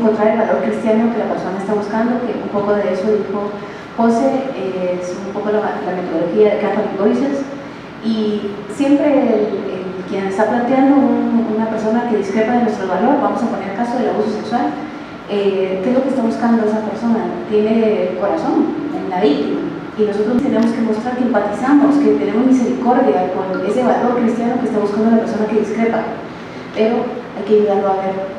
encontrar el valor cristiano que la persona está buscando, que un poco de eso dijo José, es un poco la metodología de Catholic Voices, y siempre quien está planteando una persona que discrepa de nuestro valor, vamos a poner el caso del abuso sexual, ¿qué es lo que está buscando esa persona? Tiene corazón en la víctima, y nosotros tenemos que mostrar que empatizamos, que tenemos misericordia con ese valor cristiano que está buscando la persona que discrepa, pero hay que ayudarlo a ver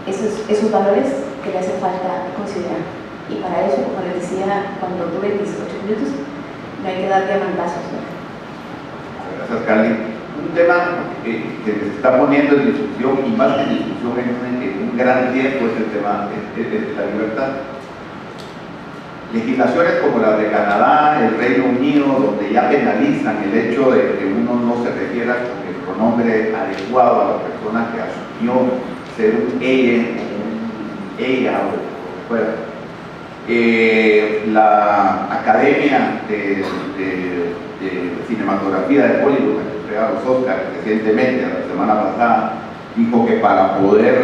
esos valores que le hace falta considerar. Y para eso, como les decía, cuando tuve 18 minutos, no hay que dar diamantazos, ¿no? Gracias, Carly. Un tema que se está poniendo en discusión, y más que en discusión en un gran tiempo, es el tema de la libertad. Legislaciones como la de Canadá, el Reino Unido, donde ya penalizan el hecho de que uno no se refiera con el pronombre adecuado a la persona que asumió ser un ella o fuera. La Academia de Cinematografía de Hollywood, que entrega los Oscars recientemente, la semana pasada, dijo que para poder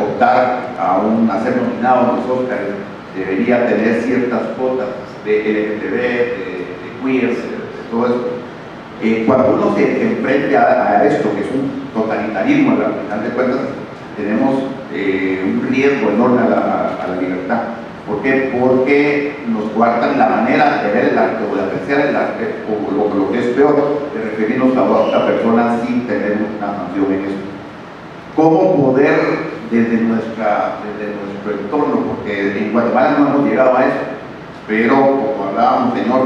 optar a ser nominado a los Oscars debería tener ciertas cuotas de LGTB, de queers, de todo eso. Cuando uno se enfrenta a esto, que es un totalitarismo, al final de cuentas, tenemos un riesgo enorme a la libertad. ¿Por qué? Porque nos coartan la manera de ver el arte o de apreciar el arte, o lo que es peor, de referirnos a otra persona sin tener una sanción en eso. ¿Cómo poder, desde nuestro entorno, porque en Guatemala no hemos llegado a eso, pero como hablábamos, señor,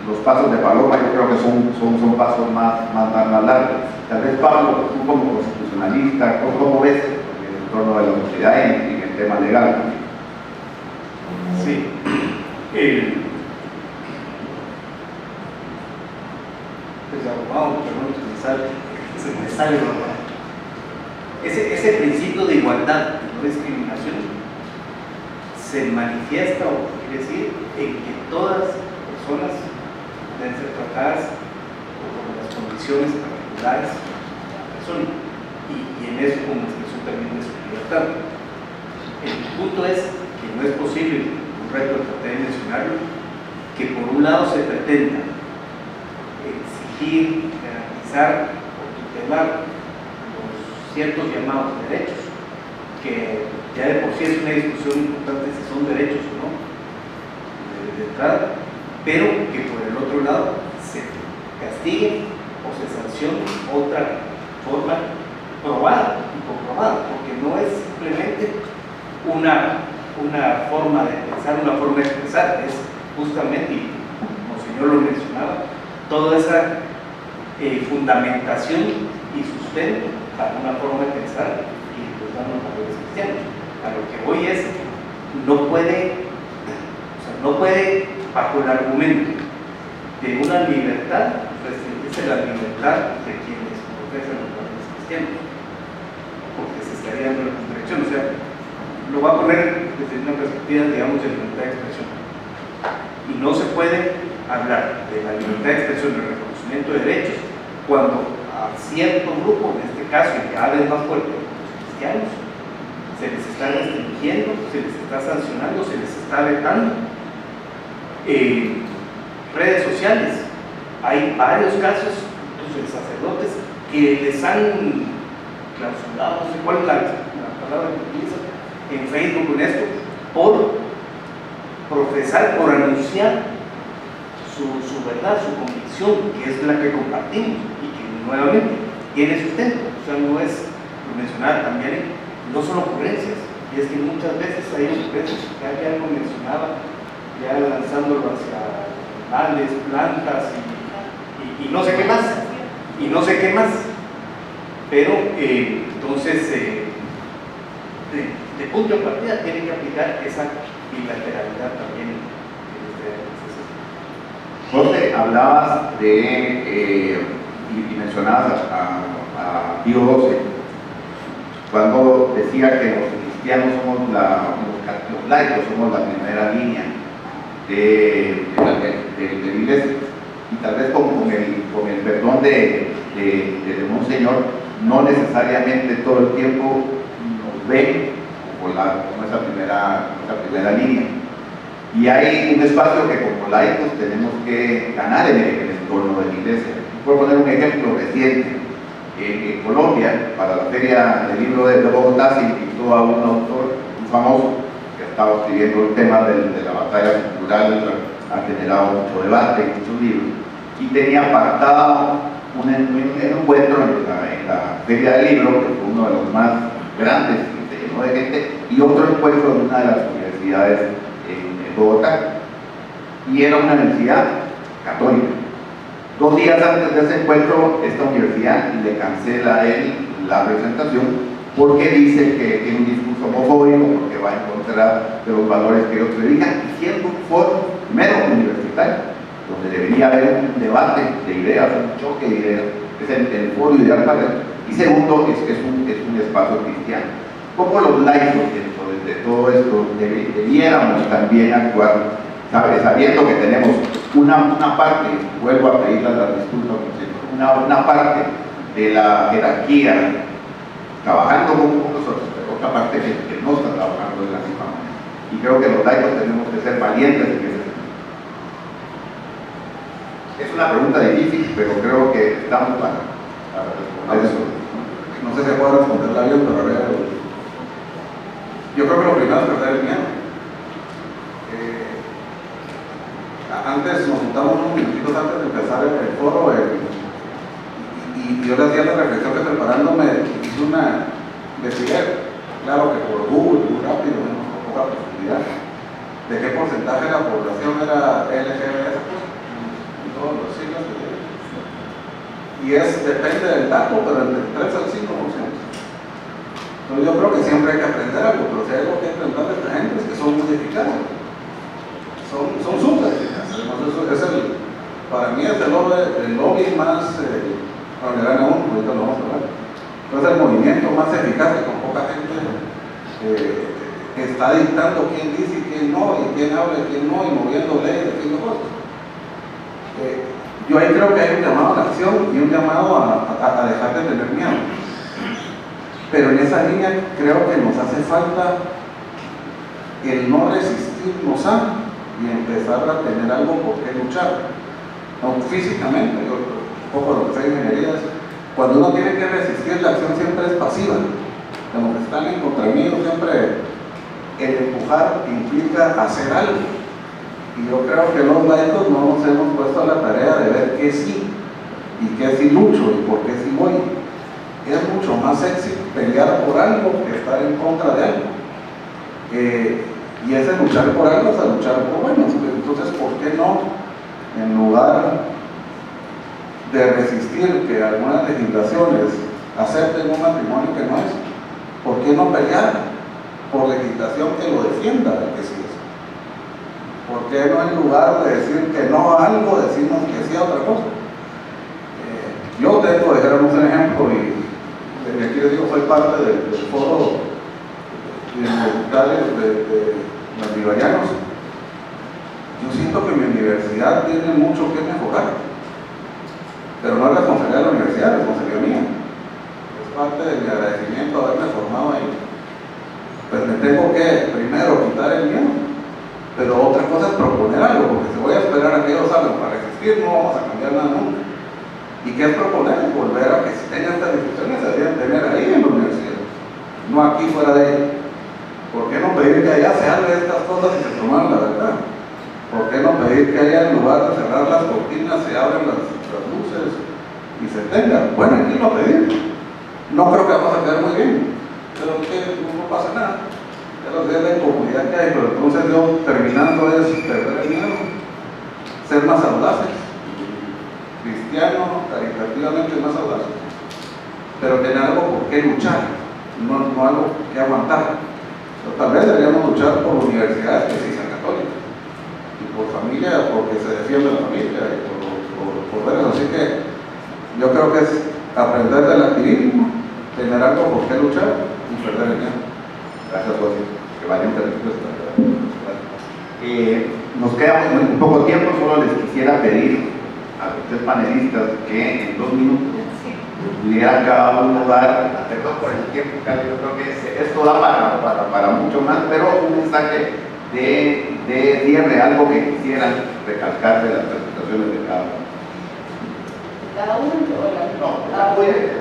los pasos de Paloma yo creo que son pasos más largos. Tal vez, Pablo, tú como constitucionalista, ¿cómo ves el entorno de la sociedad en el tema legal? Sí. Pues abogado, perdón, se me sale, ese principio de igualdad, no discriminación, se manifiesta, o quiere decir, en que todas las personas deben ser tratadas con las condiciones particulares de la persona, y en eso como expresión también de su libertad. El punto es que no es posible, un reto que traté de mencionarlo, que por un lado se pretenda exigir, garantizar o tutelar ciertos llamados derechos, que ya de por sí es una discusión importante si son derechos o no, de entrada, pero que por el otro lado se castigue o se sancione otra forma probada y comprobada, porque no es simplemente una forma de pensar, una forma de expresar, es justamente, y como el señor lo mencionaba, toda esa fundamentación y sustento para una forma de pensar y pues dan los valores cristianos. A lo que voy es, no puede, bajo el argumento de una libertad, restringirse la libertad de quienes profesan los valores cristianos, porque se estaría dando la contradicción. O sea, lo voy a poner desde una perspectiva, digamos, de libertad de expresión. Y no se puede hablar de la libertad de expresión, del reconocimiento de derechos, cuando a cierto grupo, en este caso, y cada vez más fuerte, los cristianos, se les está restringiendo, se les está sancionando, se les está vetando. Redes sociales, hay varios casos, incluso de sacerdotes, que les han clausurado, no sé cuál es la palabra que utilizan, en Facebook con esto, por profesar, por anunciar su verdad, su convicción, que es la que compartimos y que nuevamente tiene sustento. O sea, no es, lo mencionaba también, no son ocurrencias, y es que muchas veces hay ocurrencias que ya lo mencionaba, ya lanzándolo hacia animales, plantas y no sé qué más, y no sé qué más, pero entonces de punto de partida tiene que aplicar esa bilateralidad también. José, hablabas de, y mencionabas a Pío XII, cuando decía que los cristianos somos los laicos, somos la primera línea de la iglesia, y tal vez con el perdón de Monseñor, no necesariamente todo el tiempo nos ven volar como esa primera línea. Y hay un espacio que como laicos tenemos que ganar en el entorno de la iglesia. Voy a poner un ejemplo reciente. En Colombia, para la Feria del Libro de Bogotá, se invitó a un autor muy famoso que estaba escribiendo el tema de la batalla cultural, ha generado mucho debate y muchos libros, y tenía apartado un encuentro en la Feria del Libro, que fue uno de los más grandes, que se llenó de gente, y otro encuentro en una de las universidades en Bogotá, y era una universidad católica. 2 días antes de ese encuentro, esta universidad le cancela a él la presentación porque dice que tiene un discurso homofóbico, porque va en contra de los valores que ellos predican, y siendo un foro mero universitario, donde debería haber un debate de ideas, un choque de ideas, es el foro ideal para él. Y segundo, es un espacio cristiano. Como los laicos dentro de todo esto debiéramos también actuar, sabiendo que tenemos una parte, vuelvo a pedirle las disculpas, una parte de la jerarquía trabajando con nosotros, pero otra parte que no está trabajando de la misma manera. Y creo que los laicos tenemos que ser valientes en ese sentido. Es una pregunta difícil, pero creo que estamos para responder eso. No sé si puedo responderla bien, pero a ver, yo creo que lo primero es perder el miedo. Antes nos juntamos unos minutitos antes de empezar el foro y yo le hacía la reflexión que preparándome hice una investigación, claro que por Google, muy rápido, con poca profundidad, de qué porcentaje de la población era LGBT en todos los siglos de vida. Y depende del dato, pero entre el 3 al 5%. Entonces yo creo que siempre hay que aprender algo, pero si hay algo que aprender de esta gente es que son muy eficaces. Son súper eficaces. Para mí es el lobby más, cuando le dan a uno, ahorita lo vamos a hablar. Entonces el movimiento más eficaz que con poca gente está dictando quién dice y quién no, y quién habla y quién no, y moviendo leyes, haciendo cosas. Yo ahí creo que hay un llamado a la acción y un llamado a dejar de tener miedo. Pero en esa línea creo que nos hace falta el no resistirnos a y empezar a tener algo por qué luchar. No físicamente, un poco lo que sé de ingeniería es, cuando uno tiene que resistir, la acción siempre es pasiva. Como que están en contra mí, siempre el empujar implica hacer algo. Y yo creo que los laicos no nos hemos puesto a la tarea de ver qué sí, y qué sí lucho, y por qué sí voy. Es mucho más sexy pelear por algo que estar en contra de algo. Y ese luchar por algo es luchar por buenos. Entonces, ¿por qué no, en lugar de resistir que algunas legislaciones acepten un matrimonio que no es, ¿por qué no pelear por legislación que lo defienda de que sí es? ¿Por qué no, en lugar de decir que no a algo, decimos que sí a otra cosa? Yo tengo, dijéramos un ejemplo, y aquí les digo, soy parte del foro universitario de los liberianos. Yo siento que mi universidad tiene mucho que mejorar, pero no es responsabilidad de la universidad, es responsabilidad mía. Es parte de mi agradecimiento de haberme formado ahí. Pues me tengo que primero quitar el miedo, pero otra cosa es proponer algo, porque si voy a esperar a que ellos salgan para resistir, no vamos a cambiar nada nunca. ¿Y qué es proponer? Volver a que si tengan estas discusiones se deberían tener ahí en la universidad, no aquí fuera de ella. ¿Por qué no pedir que allá se hable de estas cosas y se toman la verdad? ¿Por qué no pedir que allá, en lugar de cerrar las cortinas, se abran las luces y se tengan? Bueno, aquí lo pedir. No creo que vamos a quedar muy bien, pero que no pasa nada. Ya lo sé, la incomodidad que hay, pero entonces yo, terminando, es perder el miedo, ser más audaces, cristiano, caritativamente más audaces, pero tener algo por qué luchar, no algo que aguantar. Pero tal vez deberíamos luchar por universidades que sí sean católicas, y por familia, porque se defiende la familia, y por ver eso. Así que yo creo que es aprender del activismo, tener algo por qué luchar y perder el miedo. Gracias, José. Que valiente respuesta. Nos queda muy poco tiempo, solo les quisiera pedir a los 3 panelistas que en 2 minutos pudieran cada uno dar, perdón por el tiempo, Cali, yo creo que esto da para mucho más, pero un mensaje de cierre, algo que quisieran recalcar de las presentaciones de cada uno. ¿Cada uno o la? No, la puede.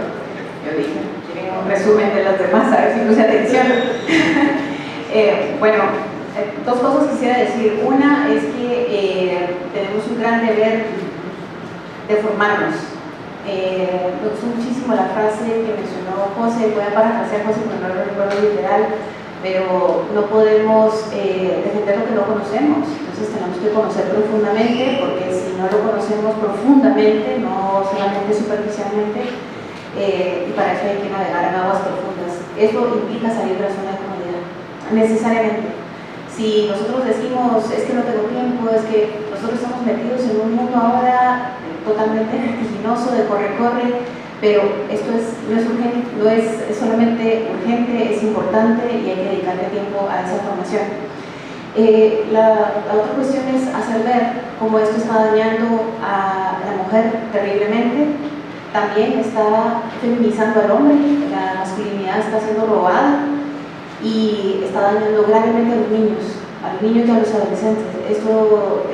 Yo dije, quieren un resumen de las demás, a ver si puse atención. Bueno, dos cosas quisiera decir. Una es que tenemos un gran deber de formarnos. Me gustó muchísimo la frase que mencionó José. Voy a parafrasear a José porque no lo recuerdo literal, pero no podemos defender lo que no conocemos. Entonces tenemos que conocer profundamente, porque si no lo conocemos profundamente, no solamente superficialmente, y para eso hay que navegar en aguas profundas. Eso implica salir de la zona de comodidad, necesariamente. Si nosotros decimos, es que no tengo tiempo, es que nosotros estamos metidos en un mundo ahora totalmente vertiginoso de corre, pero esto no es urgente, no es solamente urgente, es importante y hay que dedicarle tiempo a esa formación. La otra cuestión es hacer ver cómo esto está dañando a la mujer terriblemente. También está feminizando al hombre, la masculinidad está siendo robada y está dañando gravemente a los niños y a los adolescentes. Esto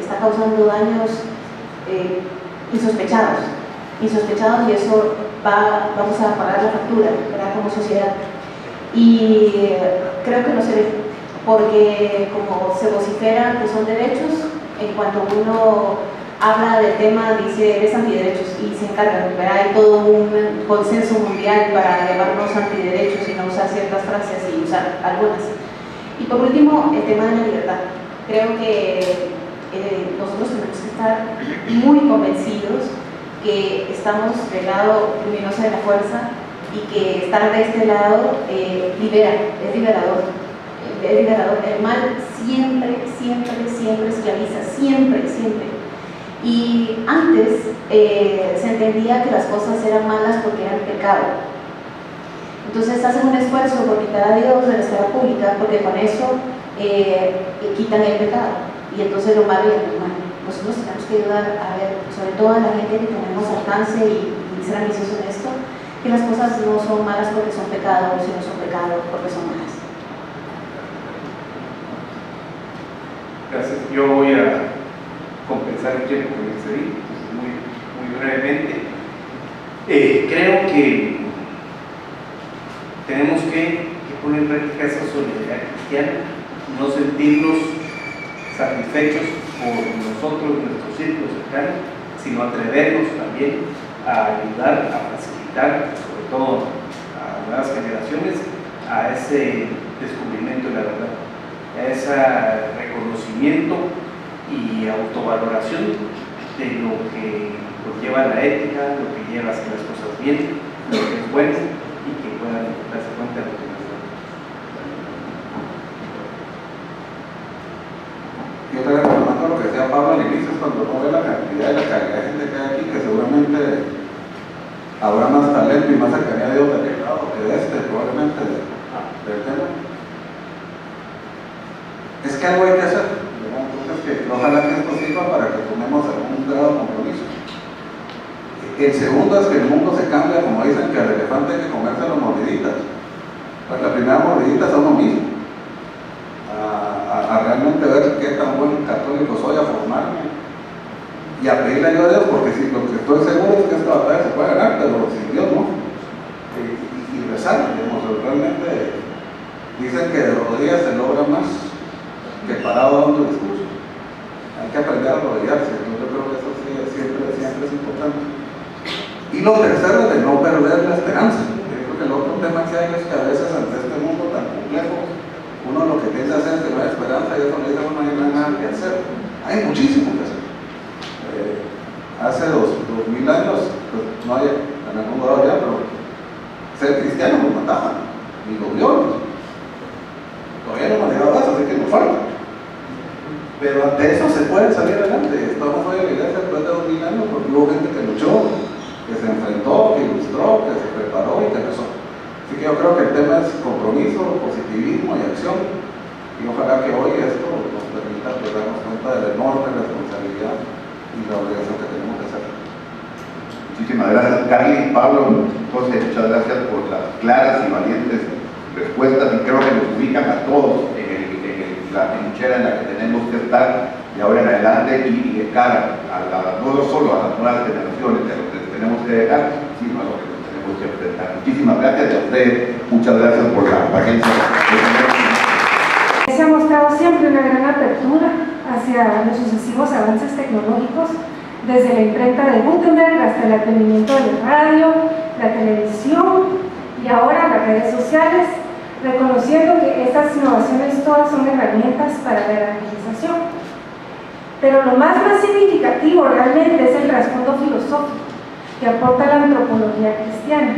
está causando daños insospechados y eso vamos a pagar la factura, ¿verdad? Como sociedad. Y creo que no se ve, porque como se vocifera que son derechos, en cuanto uno habla del tema, dice eres antiderechos y se encargan, ¿verdad? Hay todo un consenso mundial para llamarnos antiderechos y no usar ciertas frases y usar algunas. Y por último, el tema de la libertad. Creo que nosotros tenemos que estar muy convencidos que estamos del lado luminoso de la fuerza y que estar de este lado libera, es liberador. El mal siempre esclaviza, siempre. Y antes se entendía que las cosas eran malas porque eran pecado. Entonces hacen un esfuerzo por quitar a Dios de la esfera pública, porque con eso quitan el pecado. Y entonces lo malo y lo malo. Nosotros tenemos que ayudar a ver, sobre todo a la gente que tenemos alcance y ser ambiciosos en esto, que las cosas no son malas porque son pecados, sino son pecados porque son malas. Gracias. Yo voy a compensar el tiempo que me excedí, muy brevemente. Creo que tenemos que poner en práctica esa solidaridad cristiana, no sentirnos satisfechos por nosotros, nuestros círculos cercanos, sino atrevernos también a ayudar, a facilitar, sobre todo a nuevas generaciones, a ese descubrimiento de la verdad, a ese reconocimiento y autovaloración de lo que conlleva la ética, lo que lleva a hacer las cosas bien, lo que es bueno y que puedan darse cuenta de lo que no es bueno. Yo te reconozco lo que decía Pablo al inicio, cuando uno ve la cantidad y la calidad de gente que hay aquí, que seguramente habrá más talento y más cercanía de Dios de aquel lado que de probablemente del tema. Es que algo hay que hacer, ¿verdad? Entonces ojalá que esto sirva para que tomemos algún grado de compromiso. El segundo es que el mundo se cambia, como dicen que al elefante hay que comerse las mordiditas. Pues la primera mordidita es a uno mismo, a realmente ver qué tan buen católico soy, a formarme y a pedirle ayuda a Dios, porque si lo que estoy seguro es que esta batalla se puede ganar, pero sin Dios no. Y rezar, digamos, realmente dicen que de rodillas se logra más que parado dando discurso. Hay que aprender a rodearse, entonces yo creo que eso sí, siempre es importante. Y lo tercero es de no perder la esperanza. Yo creo que el otro tema que hay es que a veces ante este mundo tan complejo, uno lo que tiende a hacer es que no hay esperanza y eso le dice a uno no hay nada que hacer. Hay muchísimo que hacer. Hace 2000 años, pues no hay en algún lado ya, pero ser cristiano nos mataban, ni los violos. Todavía no hemos llegado a eso, así que nos falta. Pero ante eso se puede salir adelante. Estamos hoy en la iglesia después de 2000 años porque hubo gente que luchó, que se enfrentó, que ilustró, que se preparó y que rezó. Así que yo creo que el tema es compromiso, positivismo y acción. Y ojalá que hoy esto nos permita darnos cuenta de la enorme responsabilidad y la obligación que tenemos de hacer. Muchísimas gracias, Carly, Pablo, José, muchas gracias por las claras y valientes respuestas, y creo que nos ubican a todos en la trinchera en la que tenemos que estar de ahora en adelante y de cara no solo a las nuevas generaciones de lo que tenemos que dejar, sino a lo que nos tenemos que enfrentar. Muchísimas gracias a ustedes, muchas gracias por la paciencia. Se ha mostrado siempre una gran apertura hacia los sucesivos avances tecnológicos, desde la imprenta de Gutenberg hasta el advenimiento de la radio, la televisión y ahora las redes sociales, reconociendo que estas innovaciones todas son herramientas para la evangelización. Pero lo más significativo realmente es el trasfondo filosófico que aporta la antropología cristiana.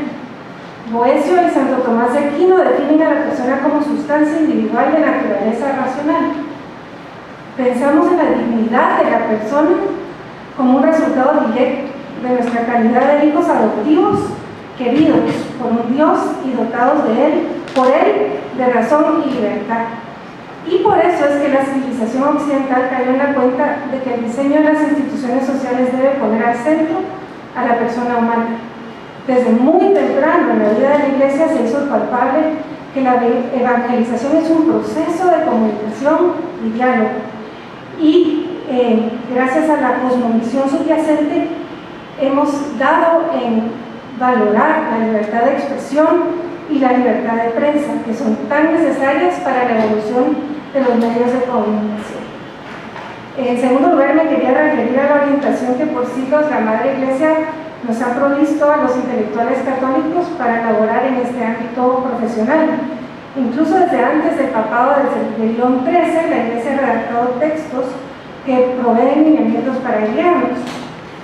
Boecio y Santo Tomás de Aquino definen a la persona como sustancia individual de naturaleza racional. Pensamos en la dignidad de la persona como un resultado directo de nuestra calidad de hijos adoptivos, queridos por un Dios y dotados por Él de razón y libertad. Y por eso es que la civilización occidental cayó en la cuenta de que el diseño de las instituciones sociales debe poner al centro a la persona humana. Desde muy temprano en la vida de la Iglesia se hizo palpable que la evangelización es un proceso de comunicación y diálogo. Y gracias a la cosmovisión subyacente hemos dado en valorar la libertad de expresión y la libertad de prensa, que son tan necesarias para la evolución de los medios de comunicación. En segundo lugar, me quería referir a la orientación que por siglos la Madre Iglesia nos ha provisto a los intelectuales católicos para elaborar en este ámbito profesional. Incluso desde antes del papado de León XIII, la Iglesia ha redactado textos que proveen lineamientos para guiarnos.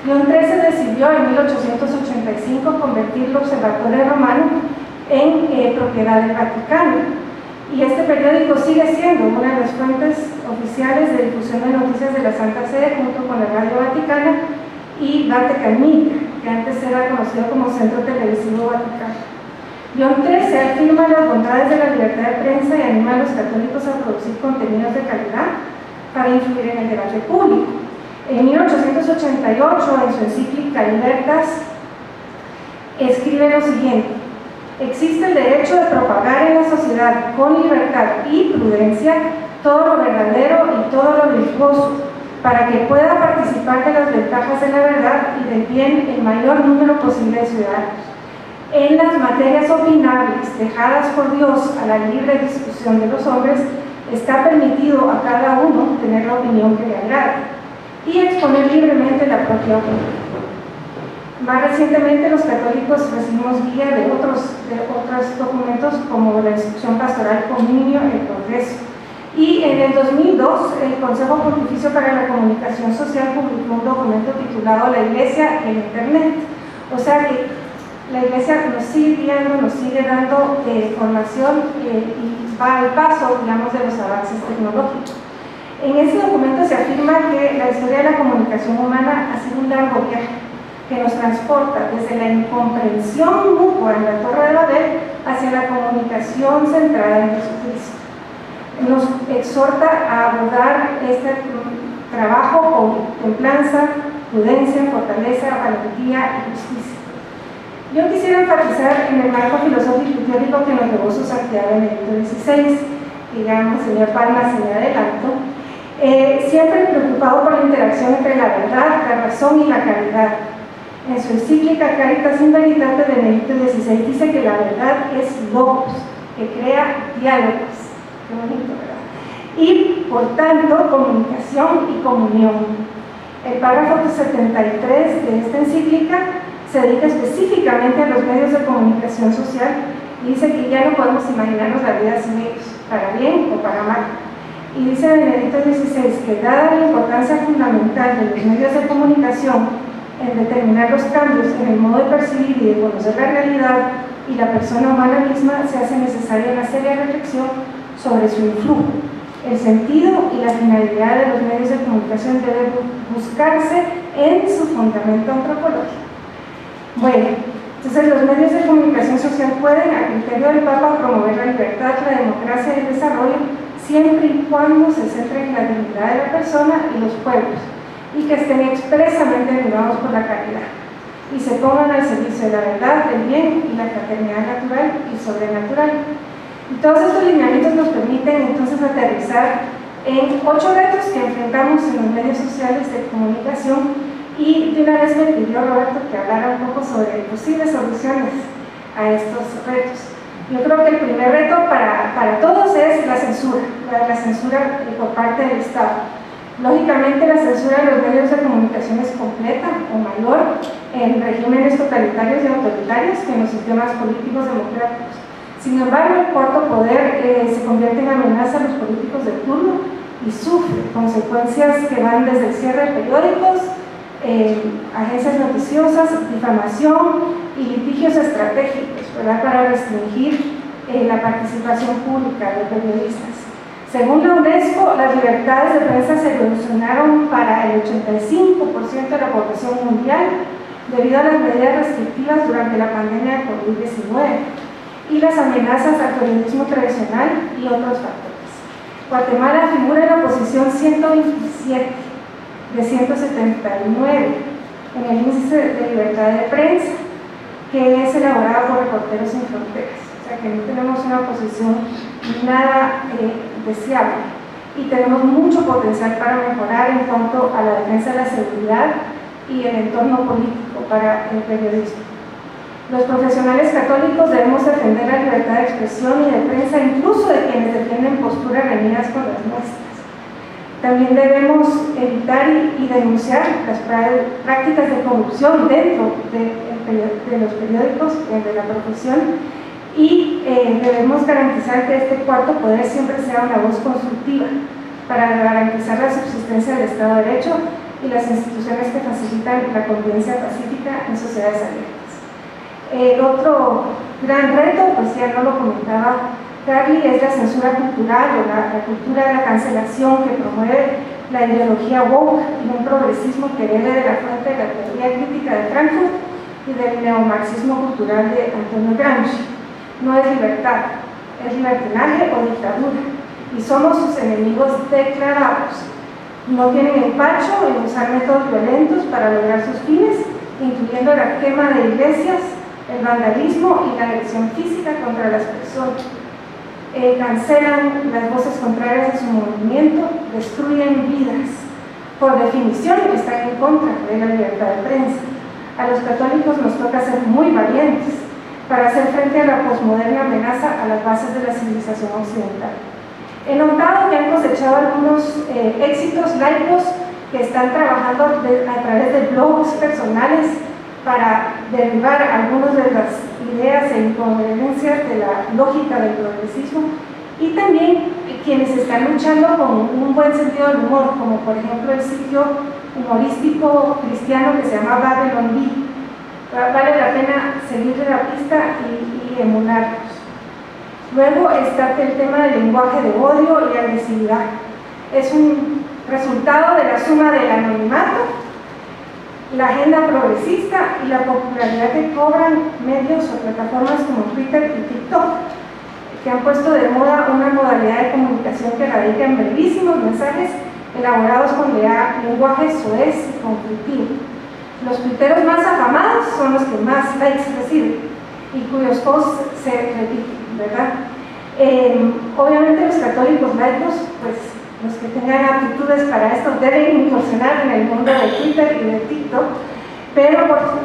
León XIII decidió en 1885 convertir el Observatorio Romano en propiedad del Vaticano, y este periódico sigue siendo una de las fuentes oficiales de difusión de noticias de la Santa Sede, junto con la Radio Vaticana y Vatican Media, que antes era conocido como Centro Televisivo Vaticano. León XIII afirma las bondades de la libertad de prensa y anima a los católicos a producir contenidos de calidad para influir en el debate público. En 1888, en su encíclica Libertas, escribe lo siguiente: existe el derecho de propagar en la sociedad con libertad y prudencia todo lo verdadero y todo lo virtuoso, para que pueda participar de las ventajas de la verdad y del bien el mayor número posible de ciudadanos. En las materias opinables dejadas por Dios a la libre discusión de los hombres, está permitido a cada uno tener la opinión que le agrade y exponer libremente la propia opinión. Más recientemente, los católicos recibimos guía de otros documentos como la Instrucción Pastoral Comunio, el Progreso. Y en el 2002, el Consejo Pontificio para la Comunicación Social publicó un documento titulado La Iglesia en Internet. O sea que la Iglesia nos sigue guiando, nos sigue dando formación y va al paso, digamos, de los avances tecnológicos. En ese documento se afirma que la historia de la comunicación humana ha sido un largo viaje que nos transporta desde la incomprensión mutua en la Torre de Babel hacia la comunicación centrada en Jesucristo. Nos exhorta a abordar este trabajo con templanza, prudencia, fortaleza, valentía y justicia. Yo quisiera enfatizar en el marco filosófico y teórico que nos llevó su santidad Benedicto XVI, que ya Monseñor Palma se me adelantó, siempre preocupado por la interacción entre la verdad, la razón y la caridad. En su encíclica Caritas in Veritate, Benedicto XVI dice que la verdad es logos, que crea diálogos. Qué bonito, ¿verdad? Y, por tanto, comunicación y comunión. El párrafo 73 de esta encíclica se dedica específicamente a los medios de comunicación social y dice que ya no podemos imaginarnos la vida sin ellos, para bien o para mal. Y dice Benedicto XVI que, dada la importancia fundamental de los medios de comunicación en determinar los cambios en el modo de percibir y de conocer la realidad y la persona humana misma, se hace necesaria una seria reflexión sobre su influjo. El sentido y la finalidad de los medios de comunicación debe buscarse en su fundamento antropológico. Bueno, entonces los medios de comunicación social pueden, a criterio del Papa, promover la libertad, la democracia y el desarrollo, siempre y cuando se centren en la dignidad de la persona y los pueblos, y que estén expresamente animados por la caridad. y se pongan al servicio de la verdad, del bien y la fraternidad natural y sobrenatural. Y todos estos lineamientos nos permiten entonces aterrizar en 8 retos que enfrentamos en los medios sociales de comunicación, y de una vez me pidió Roberto que hablara un poco sobre posibles soluciones a estos retos. Yo creo que el primer reto para todos es la censura por parte del Estado. Lógicamente la censura de los medios de comunicación es completa o mayor en regímenes totalitarios y autoritarios que en los sistemas políticos democráticos. Sin embargo, el cuarto poder se convierte en amenaza a los políticos de turno y sufre consecuencias que van desde el cierre de periódicos, agencias noticiosas, difamación y litigios estratégicos, ¿verdad?, para restringir la participación pública de periodistas. Según la UNESCO, las libertades de prensa se reduccionaron para el 85% de la población mundial debido a las medidas restrictivas durante la pandemia de COVID-19 y las amenazas al periodismo tradicional y otros factores. Guatemala figura en la posición 127 de 179 en el índice de libertad de prensa, que es elaborado por Reporteros Sin Fronteras. O sea que no tenemos una posición nada deseable y tenemos mucho potencial para mejorar en cuanto a la defensa de la seguridad y el entorno político para el periodismo. Los profesionales católicos debemos defender la libertad de expresión y de prensa, incluso de quienes defienden posturas reñidas con las nuestras. También debemos evitar y denunciar las prácticas de corrupción dentro de los periódicos, de la profesión, y debemos garantizar que este cuarto poder siempre sea una voz constructiva para garantizar la subsistencia del Estado de Derecho y las instituciones que facilitan la convivencia pacífica en sociedades abiertas. El otro gran reto, pues ya no lo comentaba Carly, es la censura cultural o la cultura de la cancelación que promueve la ideología woke y un progresismo que bebe de la fuente de la teoría crítica de Frankfurt y del neomarxismo cultural de Antonio Gramsci. No es libertad, es libertinaje o dictadura, y somos sus enemigos declarados. No tienen empacho en usar métodos violentos para lograr sus fines, incluyendo la quema de iglesias, el vandalismo y la agresión física contra las personas. Cancelan las voces contrarias a su movimiento, destruyen vidas. Por definición, están en contra de la libertad de prensa. A los católicos nos toca ser muy valientes para hacer frente a la posmoderna amenaza a las bases de la civilización occidental. He notado que han cosechado algunos éxitos laicos que están trabajando a través de blogs personales para derribar algunas de las ideas e incoherencias de la lógica del progresismo, y también quienes están luchando con un buen sentido del humor, como por ejemplo el sitio humorístico cristiano que se llama Babylon Bee. Vale la pena seguirle la pista y emularlos. Luego está el tema del lenguaje de odio y agresividad. Es un resultado de la suma del anonimato, la agenda progresista y la popularidad que cobran medios o plataformas como Twitter y TikTok, que han puesto de moda una modalidad de comunicación que radica en brevísimos mensajes elaborados con lenguaje soez y conflictivo. Los tuiteros más afamados son los que más likes reciben y cuyos posts se repiten, ¿verdad? Obviamente los católicos laicos, pues los que tengan aptitudes para esto deben incursionar en el mundo de Twitter y de TikTok, pero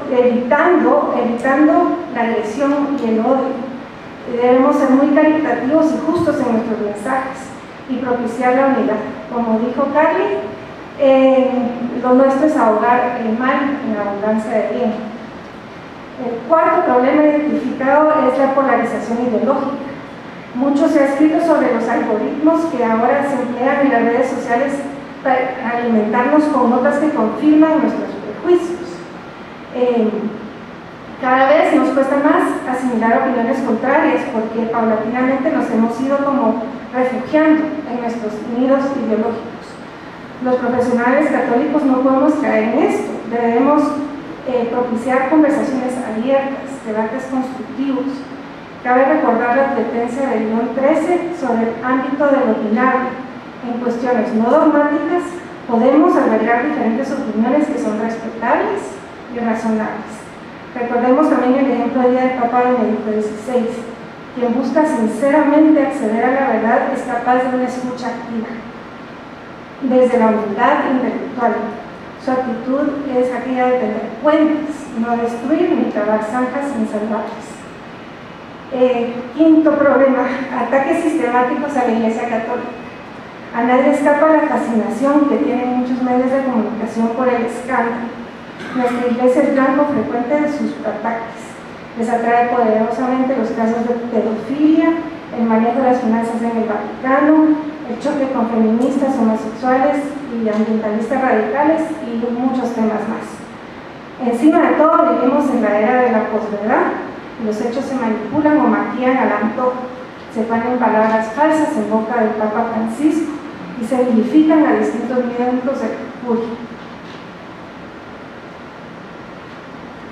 evitando la agresión y el odio. Debemos ser muy caritativos y justos en nuestros mensajes y propiciar la unidad. Como dijo Carly, lo nuestro es ahogar el mal en abundancia de bien. El cuarto problema identificado es la polarización ideológica. Mucho se ha escrito sobre los algoritmos que ahora se emplean en las redes sociales para alimentarnos con notas que confirman nuestros prejuicios. Cada vez nos cuesta más asimilar opiniones contrarias porque paulatinamente nos hemos ido como refugiando en nuestros nidos ideológicos. Los profesionales católicos no podemos caer en esto. Debemos propiciar conversaciones abiertas, debates constructivos. Cabe recordar la advertencia del guión 13 sobre el ámbito del opinable. En cuestiones no dogmáticas podemos albergar diferentes opiniones que son respetables y razonables. Recordemos también el ejemplo de vida del Papa Benedicto XVI, quien busca sinceramente acceder a la verdad es capaz de una escucha activa, desde la humildad intelectual. Su actitud es aquella de tender puentes, no destruir ni trabar zanjas insalvables. Quinto problema, ataques sistemáticos a la Iglesia Católica. A nadie escapa la fascinación que tienen muchos medios de comunicación por el escándalo. Nuestra Iglesia es blanco frecuente de sus ataques. Les atrae poderosamente los casos de pedofilia, el manejo de las finanzas en el Vaticano, el choque con feministas, homosexuales y ambientalistas radicales y muchos temas más. Encima de todo, vivimos en la era de la posverdad. Los hechos se manipulan o maquillan al antojo, se ponen palabras falsas en boca del Papa Francisco y se vilifican a distintos miembros del refugio.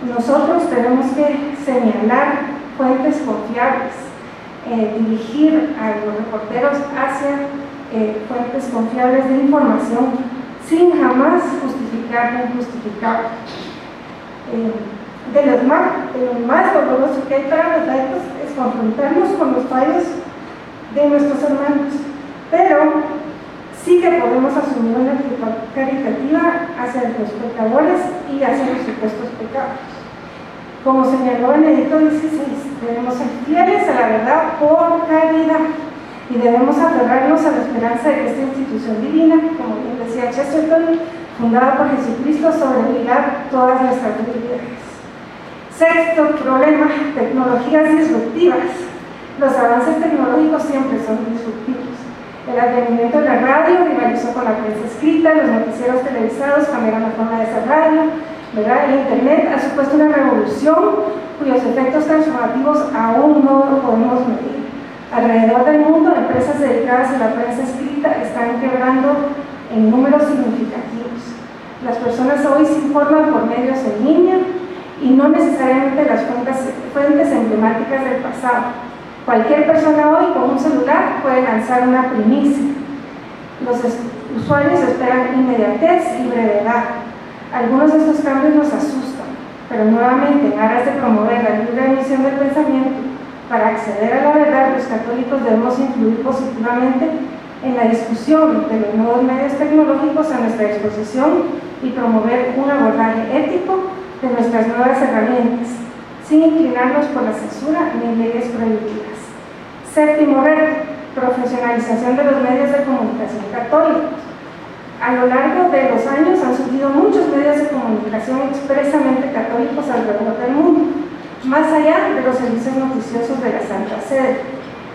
Nosotros tenemos que señalar fuentes confiables, dirigir a los reporteros hacia fuentes confiables de información sin jamás justificar lo injustificable. De lo más doloroso que hay para los laicos es confrontarnos con los fallos de nuestros hermanos, pero sí que podemos asumir una actitud caritativa hacia los pecadores y hacia los supuestos pecados. Como señaló Benedicto XVI, debemos ser fieles a la verdad por caridad y debemos aferrarnos a la esperanza de que esta institución divina, como bien decía Chesterton, fundada por Jesucristo, sobrevivirá todas nuestras debilidades. Sexto problema, tecnologías disruptivas. Los avances tecnológicos siempre son disruptivos. El advenimiento de la radio rivalizó con la prensa escrita, los noticieros televisados cambiaron la forma de hacer radio, ¿verdad? El Internet ha supuesto una revolución cuyos efectos transformativos aún no lo podemos medir. Alrededor del mundo, empresas dedicadas a la prensa escrita están quebrando en números significativos. Las personas hoy se informan por medios en línea y no necesariamente las fuentes emblemáticas del pasado. Cualquier persona hoy con un celular puede lanzar una primicia. Los usuarios esperan inmediatez y brevedad. Algunos de estos cambios nos asustan, pero nuevamente, en aras de promover la libre emisión del pensamiento, para acceder a la verdad, los católicos debemos influir positivamente en la discusión de los nuevos medios tecnológicos a nuestra disposición y promover un abordaje ético de nuestras nuevas herramientas, sin inclinarnos por la censura ni leyes prohibitivas. Séptimo reto, profesionalización de los medios de comunicación católicos. A lo largo de los años han surgido muchos medios de comunicación expresamente católicos alrededor del mundo, más allá de los servicios noticiosos de la Santa Sede.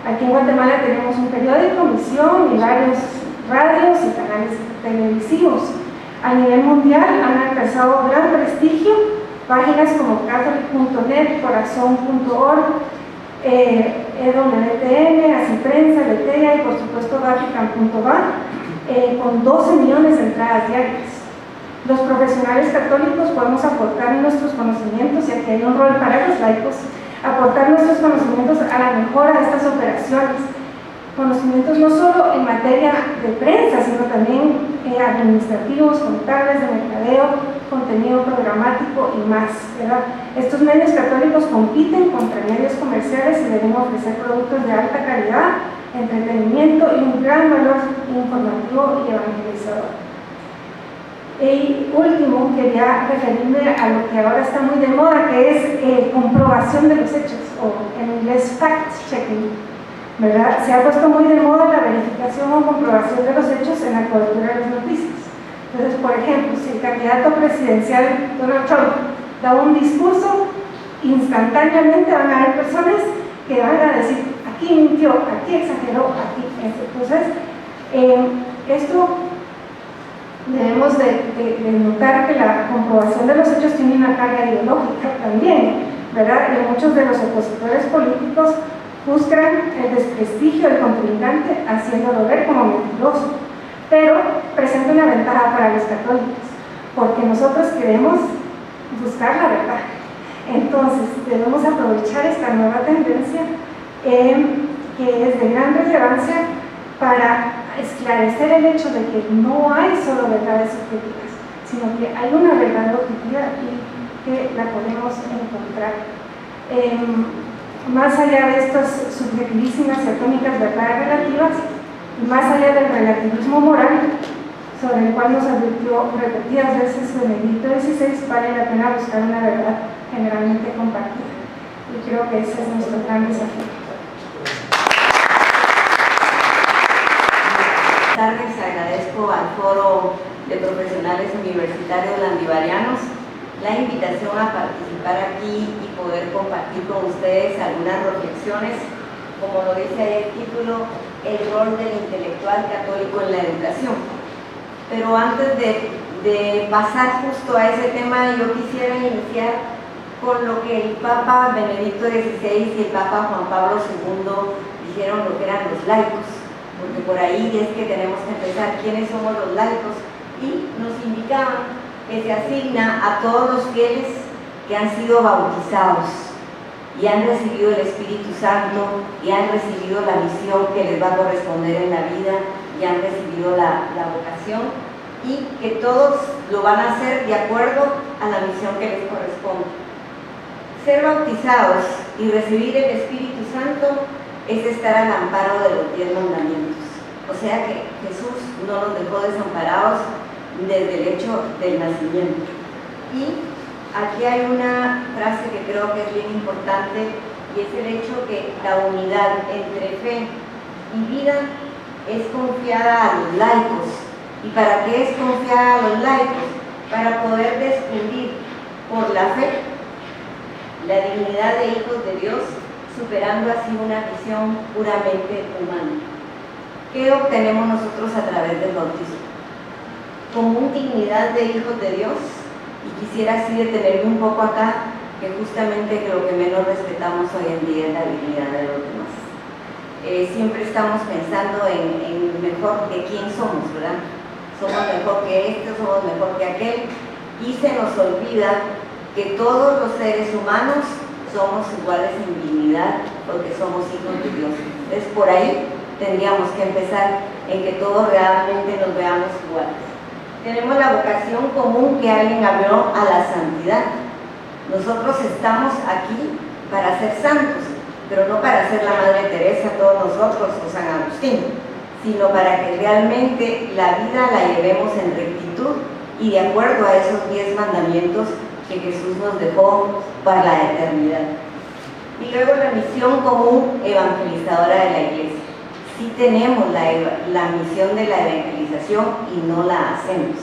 Aquí en Guatemala tenemos un periódico, Misión, y varios radios y canales televisivos. A nivel mundial han alcanzado gran prestigio páginas como catholic.net, corazón.org, EWTN, Así Prensa, Letea y por supuesto Vatican.va, con 12 millones de entradas diarias. Los profesionales católicos podemos aportar nuestros conocimientos, y aquí hay un rol para los laicos, aportar nuestros conocimientos a la mejora de estas operaciones. Conocimientos no solo en materia de prensa, sino también administrativos, contables, de mercadeo, contenido programático y más, ¿verdad? Estos medios católicos compiten contra medios comerciales y deben ofrecer productos de alta calidad, entretenimiento y un gran valor informativo y evangelizador. Y último, quería referirme a lo que ahora está muy de moda, que es comprobación de los hechos, o en inglés fact-checking, ¿verdad? Se ha puesto muy de moda la verificación o comprobación de los hechos en la cobertura de las noticias. Entonces, por ejemplo, si el candidato presidencial Donald Trump da un discurso, instantáneamente van a haber personas que van a decir: aquí mintió, aquí exageró, aquí esto. Entonces, esto debemos de notar que la comprobación de los hechos tiene una carga ideológica también, ¿verdad? Y muchos de los opositores políticos buscan el desprestigio del contrincante haciéndolo ver como mentiroso, pero presenta una ventaja para los católicos, porque nosotros queremos buscar la verdad. Entonces debemos aprovechar esta nueva tendencia que es de gran relevancia para esclarecer el hecho de que no hay solo verdades objetivas, sino que hay una verdad objetiva y que la podemos encontrar. Más allá de estas subjetivísimas y atómicas verdades relativas, y más allá del relativismo moral, sobre el cual nos advirtió repetidas veces Benedicto XVI, vale la pena buscar una verdad generalmente compartida. Y creo que ese es nuestro gran desafío. Buenas tardes, agradezco al Foro de Profesionales Universitarios Landivarianos la invitación a participar aquí y poder compartir con ustedes algunas reflexiones, como lo dice ahí el título, el rol del intelectual católico en la educación. Pero antes de pasar justo a ese tema, yo quisiera iniciar con lo que el Papa Benedicto XVI y el Papa Juan Pablo II dijeron lo que eran los laicos, porque por ahí es que tenemos que empezar quiénes somos los laicos, y nos indicaban que se asigna a todos los fieles que han sido bautizados y han recibido el Espíritu Santo y han recibido la misión que les va a corresponder en la vida y han recibido la vocación, y que todos lo van a hacer de acuerdo a la misión que les corresponde. Ser bautizados y recibir el Espíritu Santo es estar al amparo de los 10 mandamientos. O sea que Jesús no nos dejó desamparados desde el hecho del nacimiento. Y aquí hay una frase que creo que es bien importante, y es el hecho que la unidad entre fe y vida es confiada a los laicos. ¿Y para qué es confiada a los laicos? Para poder descubrir por la fe la dignidad de hijos de Dios, superando así una visión puramente humana. ¿Qué obtenemos nosotros a través del bautismo? Común dignidad de hijos de Dios, y quisiera así detenerme un poco acá, que justamente lo que menos respetamos hoy en día es la dignidad de los demás. Siempre estamos pensando en mejor que quién somos, ¿verdad? Somos mejor que este, somos mejor que aquel, y se nos olvida que todos los seres humanos somos iguales en dignidad porque somos hijos de Dios. Entonces por ahí tendríamos que empezar en que todos realmente nos veamos iguales. Tenemos la vocación común que alguien habló, a la santidad. Nosotros estamos aquí para ser santos, pero no para ser la Madre Teresa, todos nosotros, o San Agustín, sino para que realmente la vida la llevemos en rectitud y de acuerdo a esos 10 mandamientos que Jesús nos dejó para la eternidad. Y luego la misión común evangelizadora de la Iglesia. Sí tenemos la misión de la evangelización y no la hacemos.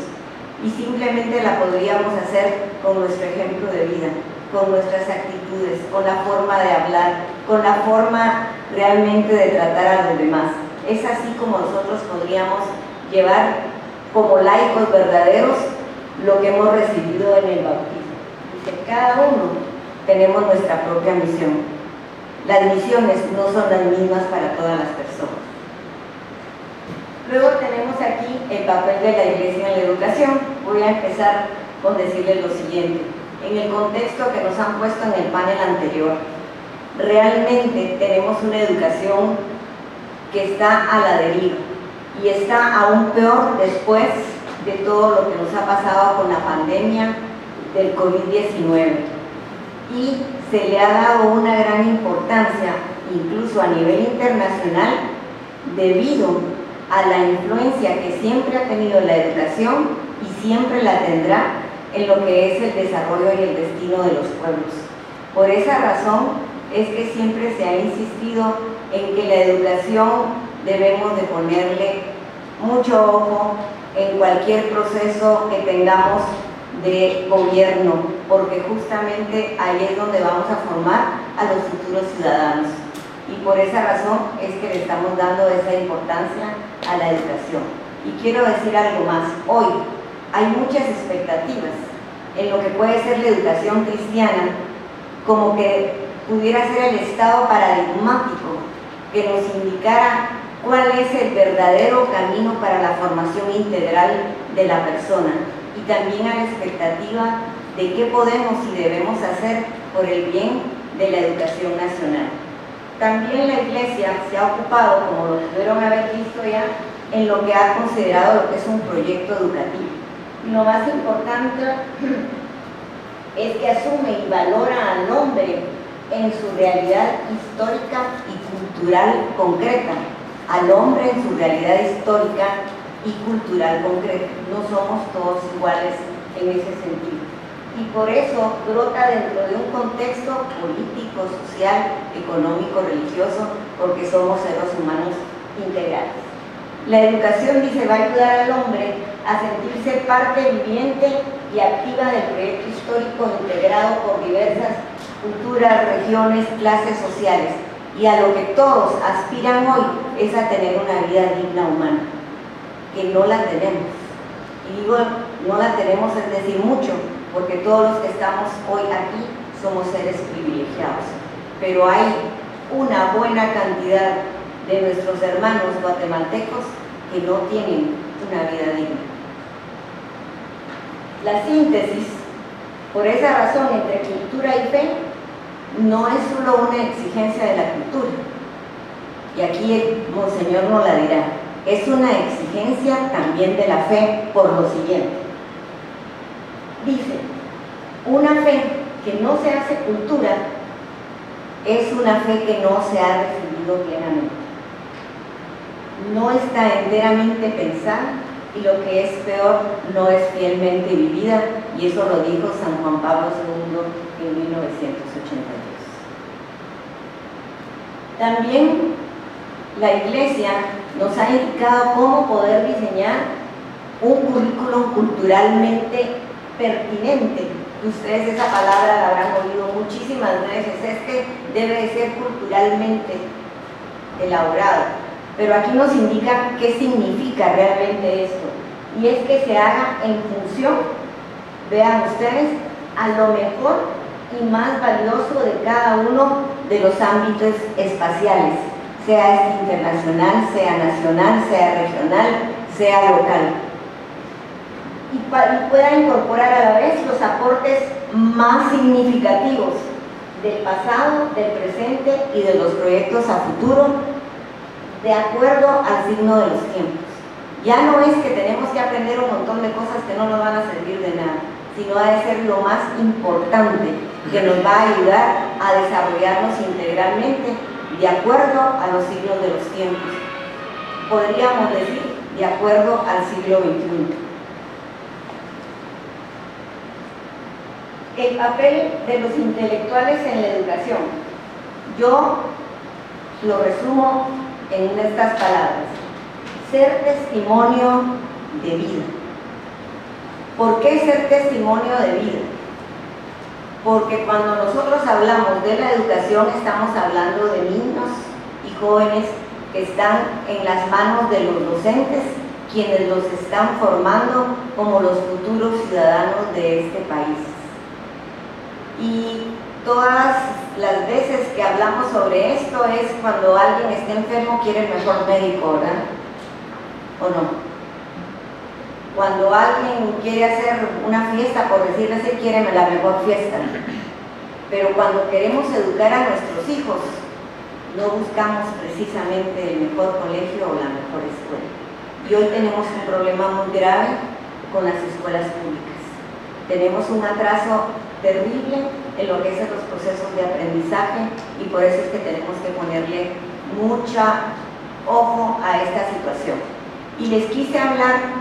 Y simplemente la podríamos hacer con nuestro ejemplo de vida, con nuestras actitudes, con la forma de hablar, con la forma realmente de tratar a los demás. Es así como nosotros podríamos llevar como laicos verdaderos lo que hemos recibido en el bautismo. Dice, cada uno tenemos nuestra propia misión. Las misiones no son las mismas para todas las personas. Luego tenemos aquí el papel de la Iglesia en la educación. Voy a empezar con decirles lo siguiente. En el contexto que nos han puesto en el panel anterior, realmente tenemos una educación que está a la deriva y está aún peor después de todo lo que nos ha pasado con la pandemia del COVID-19. Y se le ha dado una gran importancia, incluso a nivel internacional, debido a la influencia que siempre ha tenido la educación y siempre la tendrá en lo que es el desarrollo y el destino de los pueblos. Por esa razón es que siempre se ha insistido en que la educación debemos de ponerle mucho ojo en cualquier proceso que tengamos de gobierno, porque justamente ahí es donde vamos a formar a los futuros ciudadanos. Y por esa razón es que le estamos dando esa importancia a la educación. Y quiero decir algo más. Hoy hay muchas expectativas en lo que puede ser la educación cristiana, como que pudiera ser el estado paradigmático que nos indicara cuál es el verdadero camino para la formación integral de la persona, y también a la expectativa de qué podemos y debemos hacer por el bien de la educación nacional. También la Iglesia se ha ocupado, como lo pudieron haber visto ya, en lo que ha considerado lo que es un proyecto educativo. Y lo más importante es que asume y valora al hombre en su realidad histórica y cultural concreta, al hombre en su realidad histórica y cultural concreta. No somos todos iguales en ese sentido. Y por eso brota dentro de un contexto político, social, económico, religioso, porque somos seres humanos integrales. La educación, dice, va a ayudar al hombre a sentirse parte viviente y activa del proyecto histórico integrado por diversas culturas, regiones, clases sociales, y a lo que todos aspiran hoy es a tener una vida digna humana, que no la tenemos. Y digo, no la tenemos es decir mucho, porque todos los que estamos hoy aquí somos seres privilegiados, pero hay una buena cantidad de nuestros hermanos guatemaltecos que no tienen una vida digna. La síntesis, por esa razón, entre cultura y fe, no es solo una exigencia de la cultura, y aquí el monseñor nos la dirá, es una exigencia también de la fe por lo siguiente. Dice, una fe que no se hace cultura es una fe que no se ha recibido plenamente. No está enteramente pensada y lo que es peor, no es fielmente vivida, y eso lo dijo San Juan Pablo II en 1982. También la Iglesia nos ha indicado cómo poder diseñar un currículum culturalmente pertinente. Ustedes esa palabra la habrán oído muchísimas veces, debe de ser culturalmente elaborado, pero aquí nos indica qué significa realmente esto, y es que se haga en función, vean ustedes, a lo mejor y más valioso de cada uno de los ámbitos espaciales, sea este internacional, sea nacional, sea regional, sea local, y pueda incorporar a la vez los aportes más significativos del pasado, del presente y de los proyectos a futuro, de acuerdo al signo de los tiempos. Ya no es que tenemos que aprender un montón de cosas que no nos van a servir de nada, sino ha de ser lo más importante que nos va a ayudar a desarrollarnos integralmente de acuerdo a los signos de los tiempos. Podríamos decir, de acuerdo al siglo XXI. El papel de los intelectuales en la educación. Yo lo resumo en estas palabras: ser testimonio de vida. ¿Por qué ser testimonio de vida? Porque cuando nosotros hablamos de la educación estamos hablando de niños y jóvenes que están en las manos de los docentes, quienes los están formando como los futuros ciudadanos de este país. Y todas las veces que hablamos sobre esto es cuando alguien está enfermo, quiere el mejor médico, ¿verdad? ¿O no? Cuando alguien quiere hacer una fiesta, por decirlo así, quiere la mejor fiesta. Pero cuando queremos educar a nuestros hijos, no buscamos precisamente el mejor colegio o la mejor escuela. Y hoy tenemos un problema muy grave con las escuelas públicas. Tenemos un atraso terrible en lo que es los procesos de aprendizaje, y por eso es que tenemos que ponerle mucha ojo a esta situación. Y les quise hablar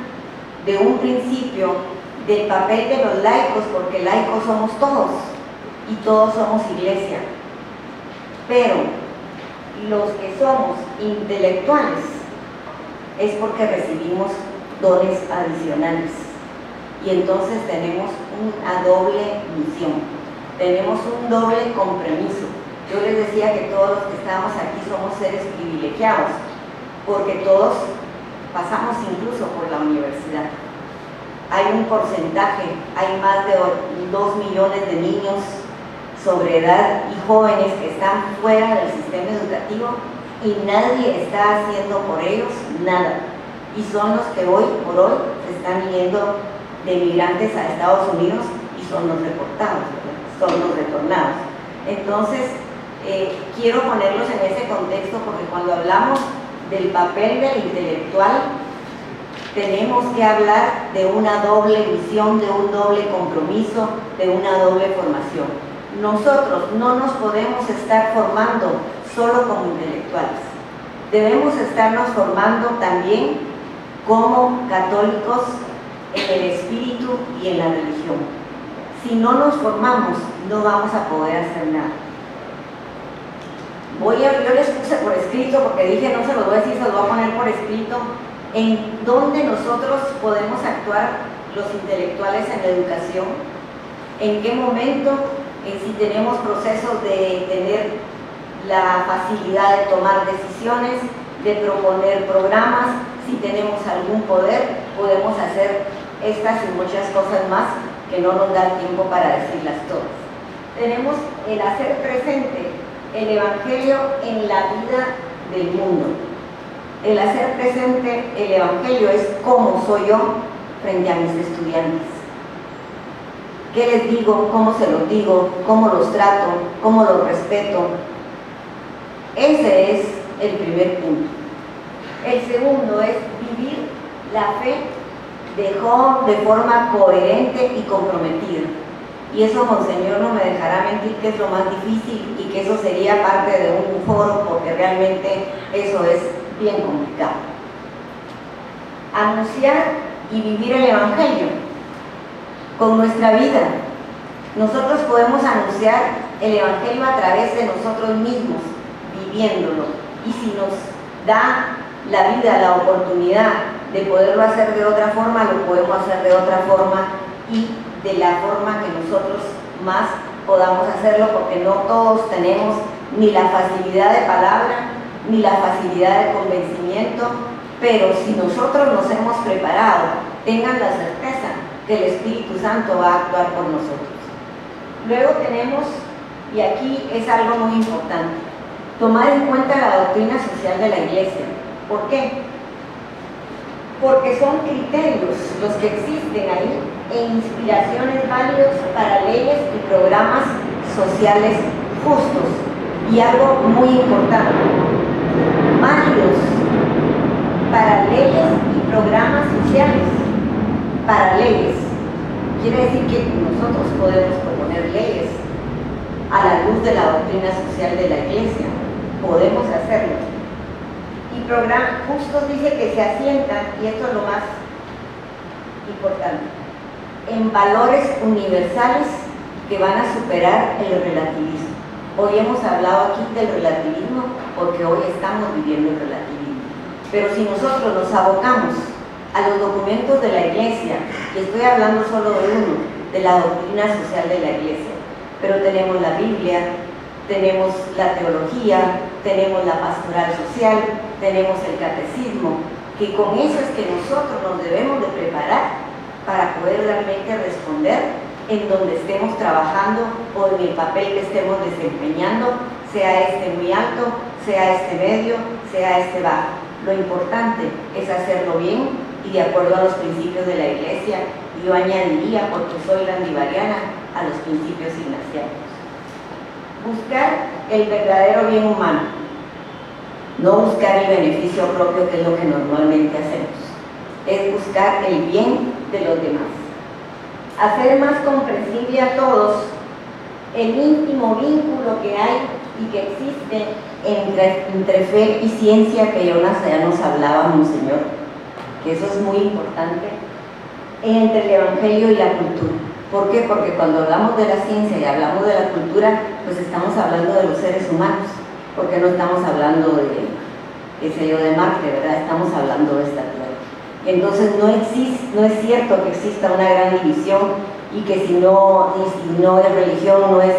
de un principio del papel de los laicos, porque laicos somos todos y todos somos iglesia, pero los que somos intelectuales es porque recibimos dones adicionales, y entonces tenemos una doble misión, tenemos un doble compromiso. Yo les decía que todos los que estamos aquí somos seres privilegiados, porque todos pasamos incluso por la universidad. Hay un porcentaje, hay más de 2 millones de niños sobre edad y jóvenes que están fuera del sistema educativo y nadie está haciendo por ellos nada. Y son los que hoy por hoy se están yendo de migrantes a Estados Unidos y son los reportados, son los retornados. Entonces, quiero ponerlos en ese contexto, porque cuando hablamos del papel del intelectual, tenemos que hablar de una doble visión, de un doble compromiso, de una doble formación. Nosotros no nos podemos estar formando solo como intelectuales. Debemos estarnos formando también como católicos en el espíritu y en la religión. Si no nos formamos, no vamos a poder hacer nada. Yo les puse por escrito, porque dije no se los voy a decir, se los voy a poner por escrito, en dónde nosotros podemos actuar los intelectuales en la educación, en qué momento, si tenemos procesos de tener la facilidad de tomar decisiones, de proponer programas, si tenemos algún poder, podemos hacer estas y muchas cosas más que no nos da tiempo para decirlas todas. Tenemos el hacer presente el Evangelio en la vida del mundo. El hacer presente el Evangelio es cómo soy yo frente a mis estudiantes. ¿Qué les digo? ¿Cómo se los digo? ¿Cómo los trato? ¿Cómo los respeto? Ese es el primer punto. El segundo es vivir la fe de forma coherente y comprometida. Y eso, Monseñor, no me dejará mentir que es lo más difícil y que eso sería parte de un foro, porque realmente eso es bien complicado. Anunciar y vivir el Evangelio con nuestra vida. Nosotros podemos anunciar el Evangelio a través de nosotros mismos, viviéndolo. Y si nos da la vida, la oportunidad de poderlo hacer de otra forma, lo podemos hacer de otra forma y de la forma que nosotros más podamos hacerlo, porque no todos tenemos ni la facilidad de palabra, ni la facilidad de convencimiento, pero si nosotros nos hemos preparado, tengan la certeza que el Espíritu Santo va a actuar por nosotros. Luego tenemos, y aquí es algo muy importante, tomar en cuenta la doctrina social de la Iglesia. ¿Por qué? Porque son criterios los que existen ahí e inspiraciones válidos para leyes y programas sociales justos. Y algo muy importante, válidos para leyes y programas sociales, para leyes. Quiere decir que nosotros podemos proponer leyes a la luz de la doctrina social de la Iglesia, podemos hacerlo. Y programas justos dice que se asientan, y esto es lo más importante, en valores universales que van a superar el relativismo. Hoy hemos hablado aquí del relativismo porque hoy estamos viviendo el relativismo. Pero si nosotros nos abocamos a los documentos de la Iglesia, y estoy hablando solo de uno, de la doctrina social de la Iglesia, pero tenemos la Biblia, tenemos la teología, tenemos la pastoral social, tenemos el catecismo, que con eso es que nosotros nos debemos de preparar para poder realmente responder en donde estemos trabajando o en el papel que estemos desempeñando, sea este muy alto, sea este medio, sea este bajo. Lo importante es hacerlo bien y de acuerdo a los principios de la Iglesia, y yo añadiría, porque soy landivariana, a los principios ignacianos. Buscar el verdadero bien humano, no buscar el beneficio propio, que es lo que normalmente hacemos, es buscar el bien de los demás. Hacer más comprensible a todos el íntimo vínculo que hay y que existe entre fe y ciencia, que Jonas ya nos hablaba, Monseñor, que eso es muy importante, entre el Evangelio y la cultura. ¿Por qué? Porque cuando hablamos de la ciencia y hablamos de la cultura, pues estamos hablando de los seres humanos, porque no estamos hablando de, qué sé yo, de Marte, ¿verdad? Estamos hablando de esta Tierra. Entonces no es cierto que exista una gran división y que si no es religión no es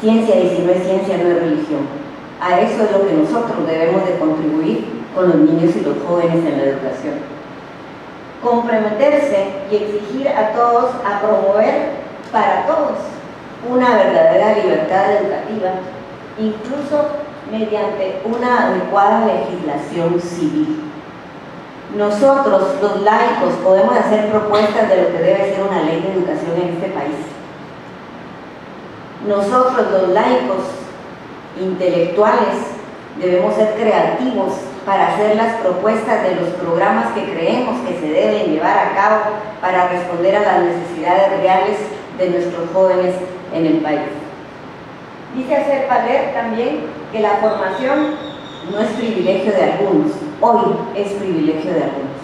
ciencia, y si no es ciencia no es religión. A eso es lo que nosotros debemos de contribuir con los niños y los jóvenes en la educación. Comprometerse y exigir a todos a promover para todos una verdadera libertad educativa, incluso mediante una adecuada legislación civil. Nosotros, los laicos, podemos hacer propuestas de lo que debe ser una ley de educación en este país. Nosotros, los laicos intelectuales, debemos ser creativos para hacer las propuestas de los programas que creemos que se deben llevar a cabo para responder a las necesidades reales de nuestros jóvenes en el país. Dice hacer valer también que la formación no es privilegio de algunos, hoy es privilegio de algunos,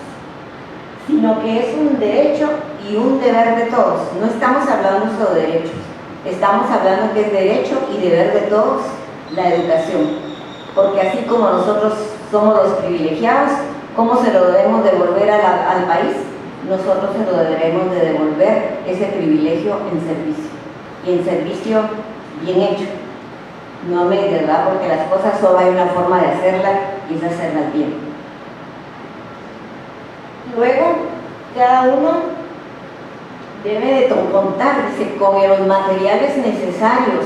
sino que es un derecho y un deber de todos. No estamos hablando solo de derechos, estamos hablando que es derecho y deber de todos la educación, porque así como nosotros somos los privilegiados, ¿cómo se lo debemos devolver al país? Nosotros se lo deberemos de devolver ese privilegio en servicio, y en servicio bien hecho, no me ¿verdad? Porque las cosas solo hay una forma de hacerlas y es hacerlas bien. Luego, cada uno debe de contar, dice, con los materiales necesarios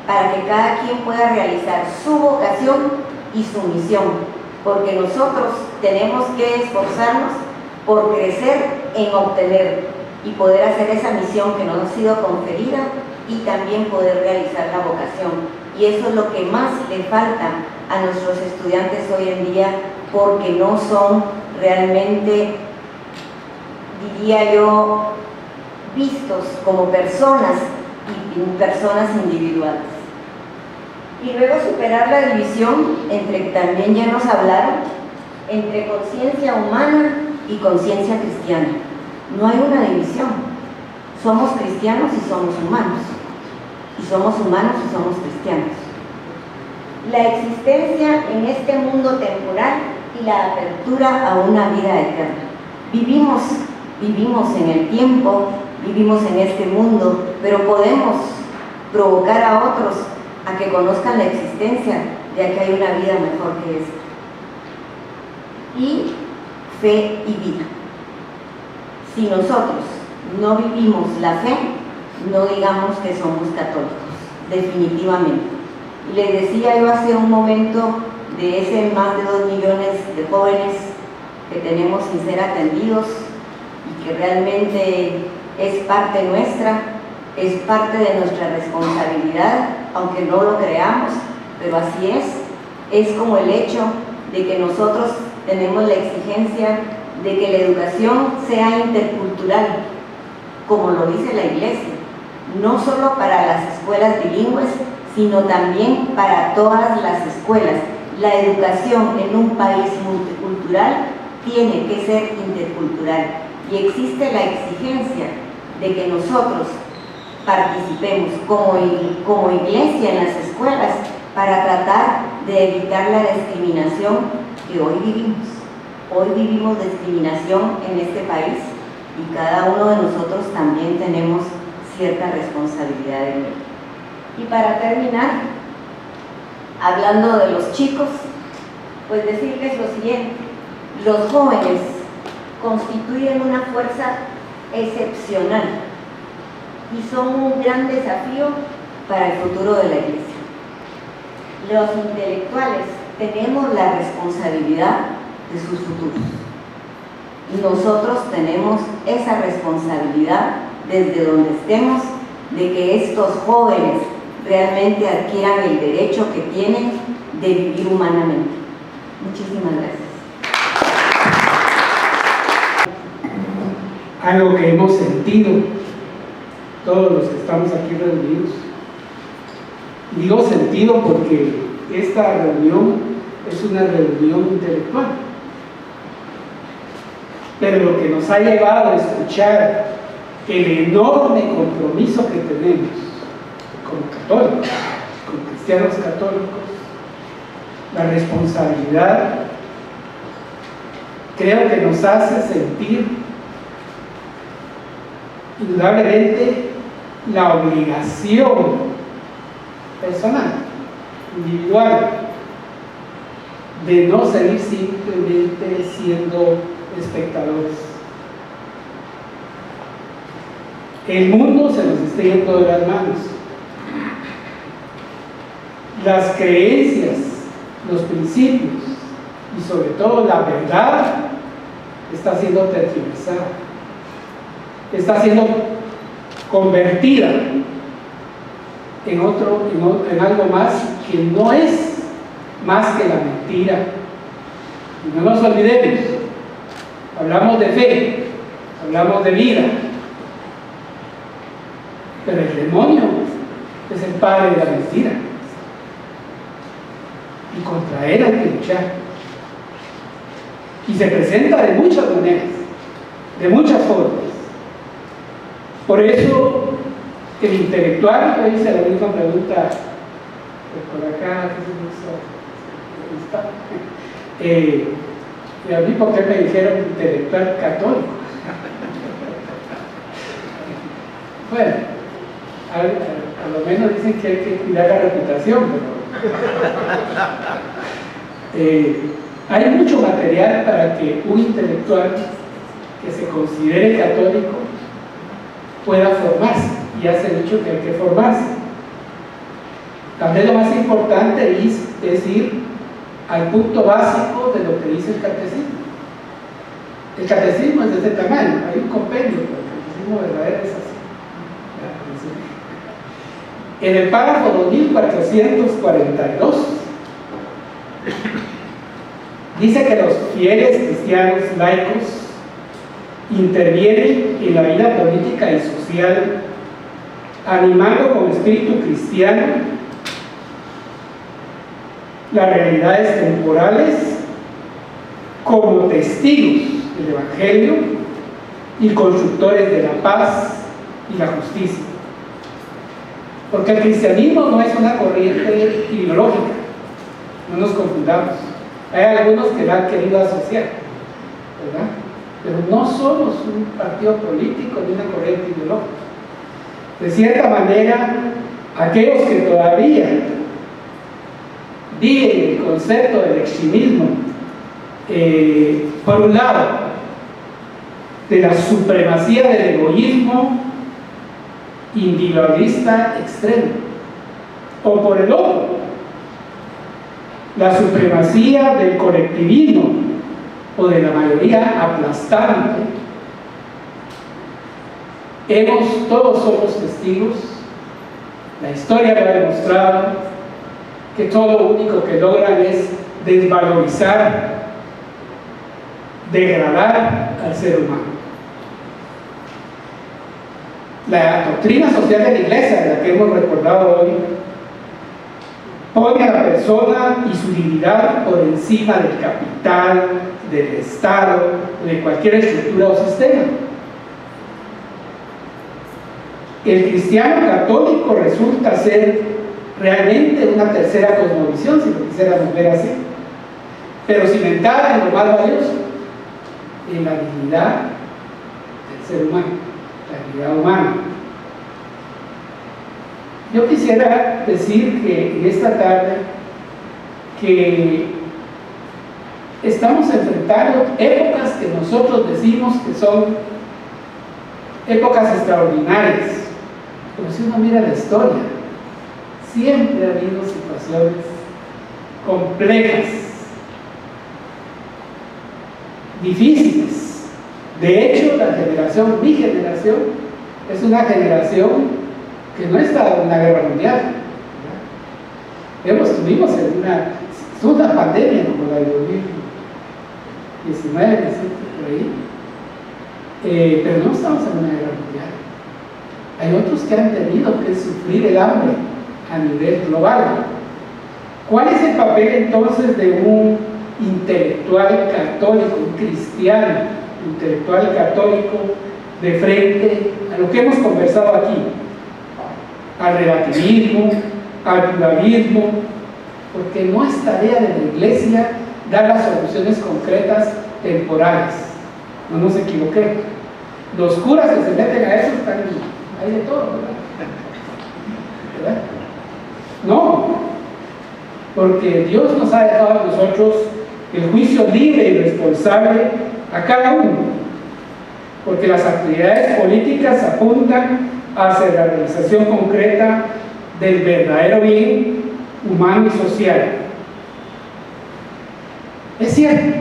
para que cada quien pueda realizar su vocación y su misión, porque nosotros tenemos que esforzarnos por crecer en obtener y poder hacer esa misión que nos ha sido conferida y también poder realizar la vocación. Y eso es lo que más le falta a nuestros estudiantes hoy en día, porque no son realmente, diría yo, vistos como personas y personas individuales. Y luego superar la división entre, que también ya nos hablaron, entre conciencia humana y conciencia cristiana. No hay una división. Somos cristianos y somos humanos. Y somos humanos y somos cristianos. La existencia en este mundo temporal y la apertura a una vida eterna. Vivimos en el tiempo, vivimos en este mundo, pero podemos provocar a otros a que conozcan la existencia de que hay una vida mejor que esta. Y fe y vida. Si nosotros no vivimos la fe, no digamos que somos católicos, definitivamente. Y les decía yo hace un momento de ese más de 2 millones de jóvenes que tenemos sin ser atendidos y que realmente es parte nuestra, es parte de nuestra responsabilidad, aunque no lo creamos, pero así es como el hecho de que nosotros tenemos la exigencia de que la educación sea intercultural, como lo dice la Iglesia, no solo para las escuelas bilingües, sino también para todas las escuelas. La educación en un país multicultural tiene que ser intercultural y existe la exigencia de que nosotros participemos como iglesia en las escuelas para tratar de evitar la discriminación que hoy vivimos. Hoy vivimos discriminación en este país y cada uno de nosotros también tenemos cierta responsabilidad en ello. Y para terminar, hablando de los chicos, pues decirles lo siguiente: los jóvenes constituyen una fuerza excepcional y son un gran desafío para el futuro de la Iglesia. Los intelectuales tenemos la responsabilidad de sus futuros y nosotros tenemos esa responsabilidad desde donde estemos de que estos jóvenes realmente adquieran el derecho que tienen de vivir humanamente. Muchísimas gracias. Algo que hemos sentido todos los que estamos aquí reunidos. Digo sentido porque esta reunión es una reunión intelectual, pero lo que nos ha llevado a escuchar el enorme compromiso que tenemos como católicos, como cristianos católicos, la responsabilidad, creo que nos hace sentir indudablemente la obligación personal, individual, de no seguir simplemente siendo espectadores. El mundo se nos está yendo de las manos. Las creencias, los principios y sobre todo la verdad está siendo tergiversada, está siendo convertida en algo más que no es más que la mentira, Y no nos olvidemos, hablamos de fe, hablamos de vida, pero el demonio es el padre de la mentira. Y contra él hay que luchar. Y se presenta de muchas maneras, de muchas formas. Por eso, el intelectual, yo hice la misma pregunta por acá, y a mí, ¿por qué me dijeron intelectual católico? Bueno, a lo menos dicen que hay que cuidar la reputación, pero hay mucho material para que un intelectual que se considere católico pueda formarse, y ya se ha dicho que hay que formarse. También lo más importante es ir al punto básico de lo que dice el catecismo. El catecismo es de este tamaño, hay un compendio, pero el catecismo verdadero es así. En el párrafo 2442 dice que los fieles cristianos laicos intervienen en la vida política y social, animando con espíritu cristiano las realidades temporales como testigos del Evangelio y constructores de la paz y la justicia. Porque el cristianismo no es una corriente ideológica, no nos confundamos. Hay algunos que la han querido asociar, ¿verdad? Pero no somos un partido político ni una corriente ideológica. De cierta manera, aquellos que todavía viven el concepto del extremismo, por un lado, de la supremacía del egoísmo individualista extremo, o por el otro, la supremacía del colectivismo o de la mayoría aplastante, todos somos testigos, la historia lo ha demostrado, que todo lo único que logran es desvalorizar, degradar al ser humano. La doctrina social de la Iglesia, de la que hemos recordado hoy, pone a la persona y su dignidad por encima del capital, del Estado, de cualquier estructura o sistema. El cristiano católico resulta ser realmente una tercera cosmovisión, si lo quisiéramos ver así, pero cimentada en lo más valioso, en la dignidad del ser humano, la dignidad humana. Yo quisiera decir que en esta tarde que estamos enfrentando épocas que nosotros decimos que son épocas extraordinarias, pero si uno mira la historia, siempre ha habido situaciones complejas, difíciles. De hecho, mi generación, es una generación que no está en una guerra mundial. Estuvimos en una pandemia como la de 2019, por ahí, pero no estamos en una guerra mundial. Hay otros que han tenido que sufrir el hambre a nivel global. ¿Cuál es el papel entonces de un intelectual católico, un cristiano intelectual católico, de frente a lo que hemos conversado aquí? Al relativismo, al pluralismo, porque no es tarea de la Iglesia dar las soluciones concretas temporales. No nos equivoquemos. Los curas que se meten a eso están ahí de todo, ¿verdad? No, porque Dios nos ha dejado a nosotros el juicio libre y responsable a cada uno, porque las actividades políticas apuntan hacia la realización concreta del verdadero bien humano y social. Es cierto,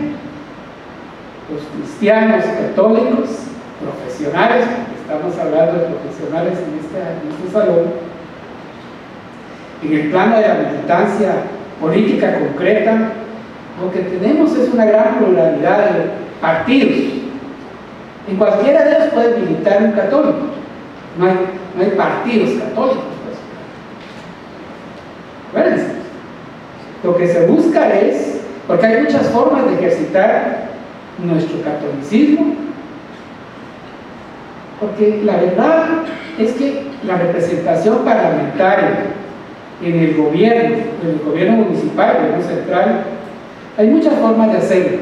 los cristianos católicos profesionales, porque estamos hablando de profesionales en este salón, en el plano de la militancia política concreta, Lo que tenemos es una gran pluralidad de partidos. En cualquiera de ellos puede militar un católico. No hay partidos católicos. Pues. Acuérdense. Lo que se busca es, porque hay muchas formas de ejercitar nuestro catolicismo, porque la verdad es que la representación parlamentaria en el gobierno municipal, el gobierno central, hay muchas formas de hacerlo.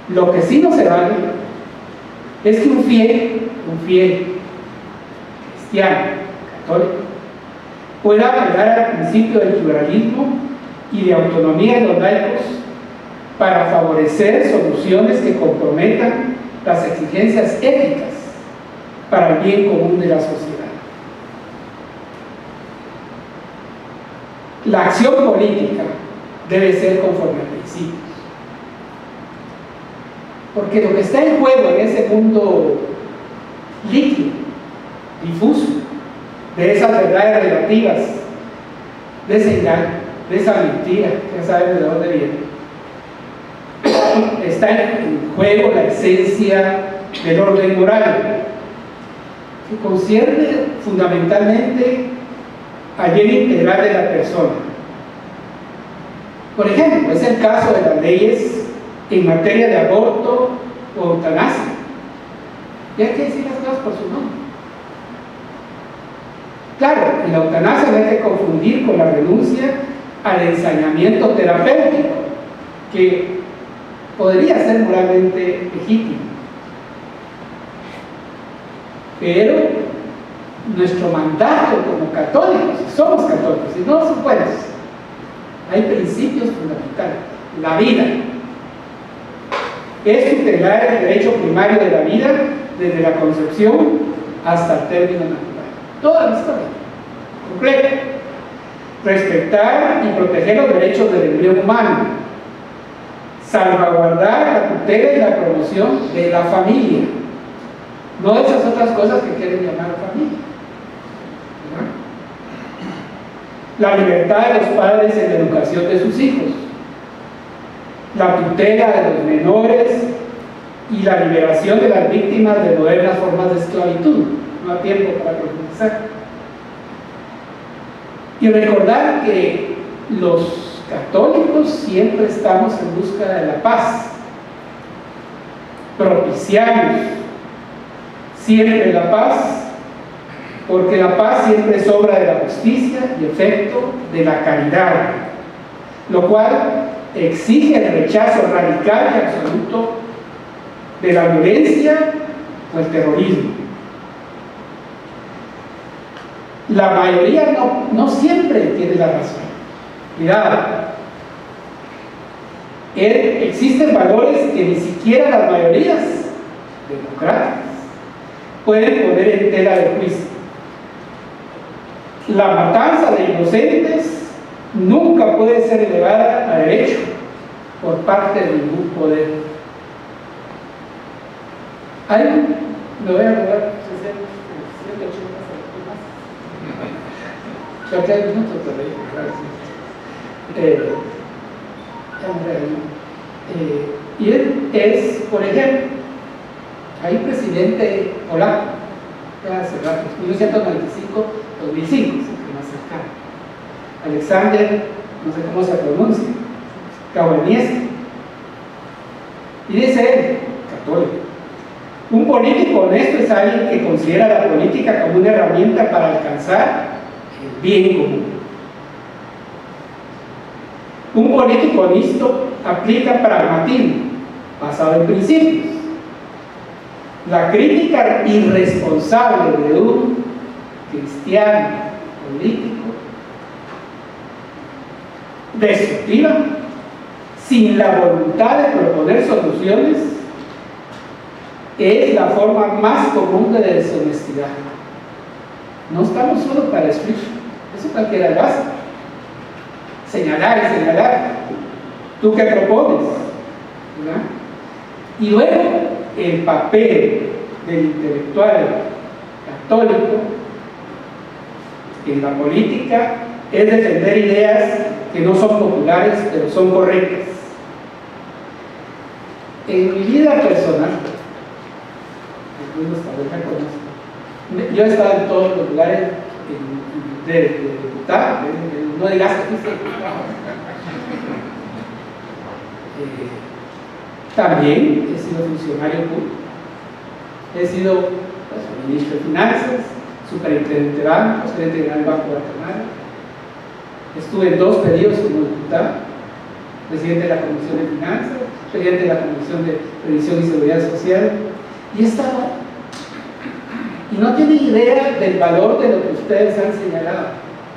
Lo que sí no se vale es que un fiel cristiano, católico, pueda apelar al principio del pluralismo y de autonomía de los laicos para favorecer soluciones que comprometan las exigencias éticas para el bien común de la sociedad. La acción política debe ser conforme a principios, porque lo que está en juego en ese mundo líquido, difuso, de esas verdades relativas, de ese engaño, de esa mentira, ya sabemos de dónde viene, está en juego la esencia del orden moral, que concierne fundamentalmente al bien integral de la persona. Por ejemplo, es el caso de las leyes en materia de aborto o eutanasia. Y hay que decir las cosas por su nombre. Claro, en la eutanasia no hay que confundir con la renuncia al ensañamiento terapéutico, que podría ser moralmente legítimo. Pero nuestro mandato como católicos, somos católicos y no son buenos, hay principios fundamentales. La vida es tutelar el derecho primario de la vida desde la concepción hasta el término natural, toda la historia completa. Respetar y proteger los derechos del embrión humano, salvaguardar la tutela y la promoción de la familia, no esas otras cosas que quieren llamar familia. La libertad de los padres en la educación de sus hijos, la tutela de los menores y la liberación de las víctimas de modernas formas de esclavitud. No hay tiempo para profundizar. Y recordar que los católicos siempre estamos en busca de la paz, propiciamos siempre la paz, porque la paz siempre es obra de la justicia y efecto de la caridad, lo cual exige el rechazo radical y absoluto de la violencia o el terrorismo. La mayoría no siempre tiene la razón. Cuidado. Existen valores que ni siquiera las mayorías democráticas pueden poner en tela de juicio. La matanza de inocentes nunca puede ser elevada a derecho por parte de ningún poder. Me voy a robar 7, 8 ya que hay minutos de reír, y él es, por ejemplo, hay un presidente polaco, ya hace rato, 1995-2005, es el que más cercano, Alexander, no sé cómo se pronuncia, Kawalniewski, y dice él, católico: un político honesto es alguien que considera la política como una herramienta para alcanzar el bien común. Un político honesto aplica pragmatismo basado en principios. La crítica irresponsable de un cristiano político destructiva, sin la voluntad de proponer soluciones, es la forma más común de deshonestidad. No estamos solo para destruir, eso cualquiera lo hace. Señalar y señalar. ¿Tú qué propones? ¿Verdad? Y luego, el papel del intelectual católico en la política es defender ideas que no son populares, pero son correctas. En mi vida personal, yo he estado en todos los lugares de diputado, no digas que fuiste diputado. También he sido funcionario público, he sido ministro de Finanzas, superintendente de bancos, gerente general del Banco de Guatemala. Estuve en 2 periodos como diputado, presidente de la Comisión de Finanzas, presidente de la Comisión de Previsión y Seguridad Social, y he estado, y no tienen idea del valor de lo que ustedes han señalado,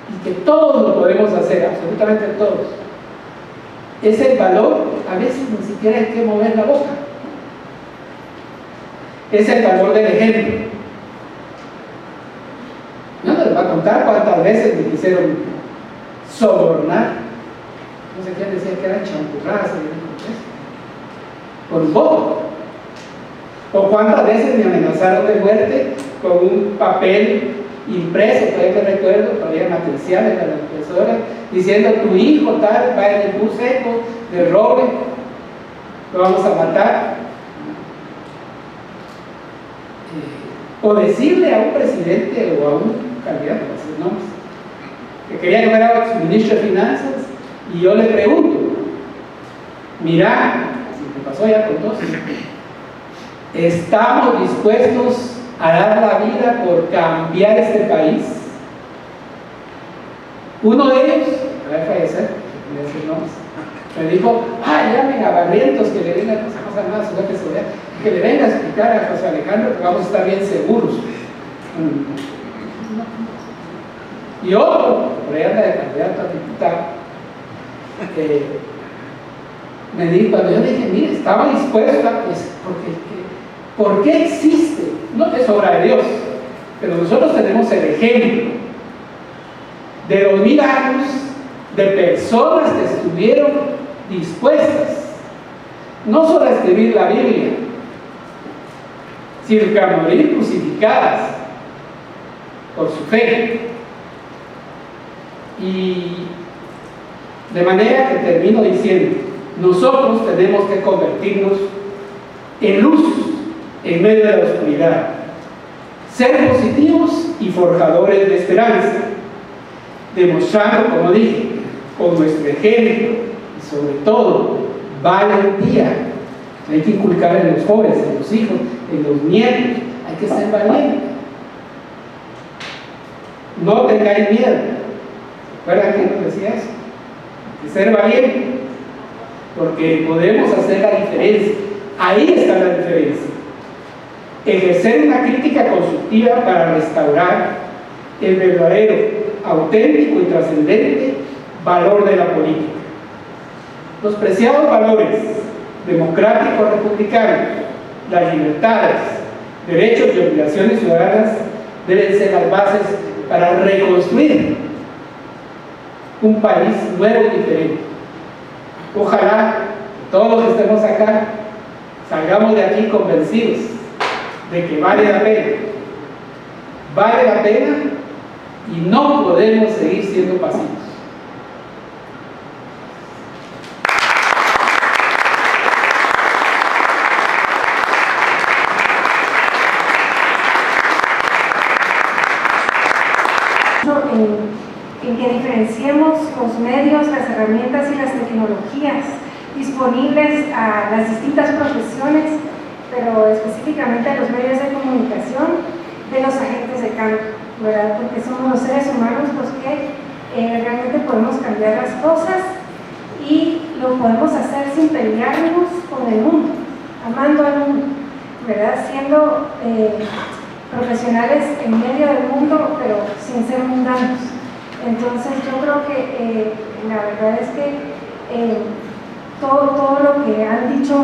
y que todos lo podemos hacer, absolutamente todos. Es el valor, a veces ni siquiera hay que mover la boca, es el valor del ejemplo. Yo no les voy a contar cuántas veces me quisieron sobornar, no sé quién decía que eran champurradas por un voto, o cuántas veces me amenazaron de muerte con un papel impreso, todavía que recuerdo, todavía matricial de la impresora, diciendo: tu hijo tal va en el bus seco de robe, lo vamos a matar. O decirle a un presidente o a un candidato, no, que quería que fuera su ministro de Finanzas, y yo le pregunto: mira, si me pasó ya con 2, ¿estamos dispuestos a dar la vida por cambiar este país? Uno de ellos, va a fallecer, me dijo: llamen a Barrientos, que le venga, no pasa nada, sino que se vea, que le venga a explicar a José Alejandro que vamos a estar bien seguros. Y otro, por ahí anda de candidato a diputado, me dijo, cuando yo dije: mire, estaba dispuesto a, pues, ¿por qué existe? No es obra de Dios, pero nosotros tenemos el ejemplo de 2000 años de personas que estuvieron dispuestas no solo a escribir la Biblia, sino que a morir crucificadas por su fe. Y de manera que termino diciendo: nosotros tenemos que convertirnos en luz en medio de la oscuridad, ser positivos y forjadores de esperanza, demostrando, como dije, con nuestro ejemplo y sobre todo valentía. Hay que inculcar en los jóvenes, en los hijos, en los nietos, hay que ser valientes. No tengáis miedo. ¿Recuerdan quién nos decía eso? Hay que ser valientes, porque podemos hacer la diferencia. Ahí está la diferencia. Ejercer una crítica constructiva para restaurar el verdadero, auténtico y trascendente valor de la política. Los preciados valores democráticos republicanos, las libertades, derechos y obligaciones ciudadanas deben ser las bases para reconstruir un país nuevo y diferente. Ojalá todos los que estemos acá salgamos de aquí convencidos de que vale la pena y no podemos seguir siendo pasivos. En que diferenciemos los medios, las herramientas y las tecnologías disponibles a las distintas profesiones, pero específicamente a los medios de comunicación, de los agentes de cambio, ¿verdad? Porque somos los seres humanos los que realmente podemos cambiar las cosas y lo podemos hacer sin pelearnos con el mundo, amando al mundo, ¿verdad? Siendo profesionales en medio del mundo, pero sin ser mundanos. Entonces yo creo que la verdad es que todo lo que han dicho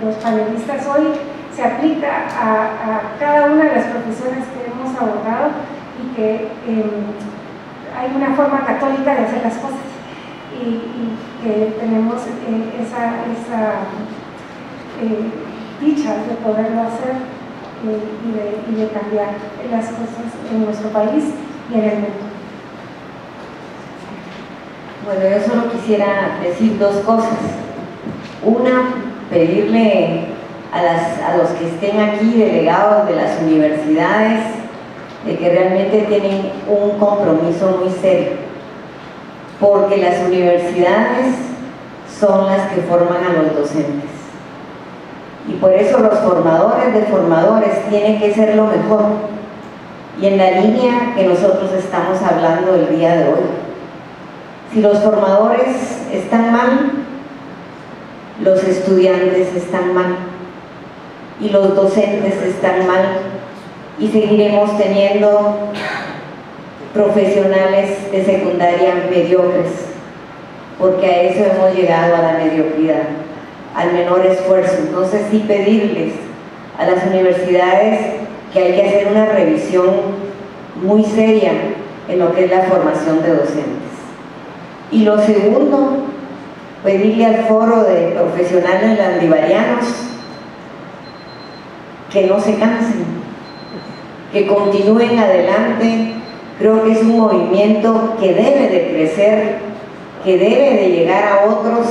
los panelistas hoy se aplica a cada una de las profesiones que hemos abordado y que hay una forma católica de hacer las cosas y que tenemos esa dicha de poderlo hacer y de cambiar las cosas en nuestro país y en el mundo. Bueno, yo solo quisiera decir dos cosas. Una, pedirle a los que estén aquí, delegados de las universidades, de que realmente tienen un compromiso muy serio, porque las universidades son las que forman a los docentes. Y por eso los formadores de formadores tienen que ser lo mejor. Y en la línea que nosotros estamos hablando el día de hoy. Si los formadores están mal, los estudiantes están mal y los docentes están mal, y seguiremos teniendo profesionales de secundaria mediocres, porque a eso hemos llegado, a la mediocridad, al menor esfuerzo. Entonces sí pedirles a las universidades que hay que hacer una revisión muy seria en lo que es la formación de docentes. Y lo segundo, pedirle al foro de profesionales landivarianos que no se cansen, que continúen adelante. Creo que es un movimiento que debe de crecer, que debe de llegar a otros,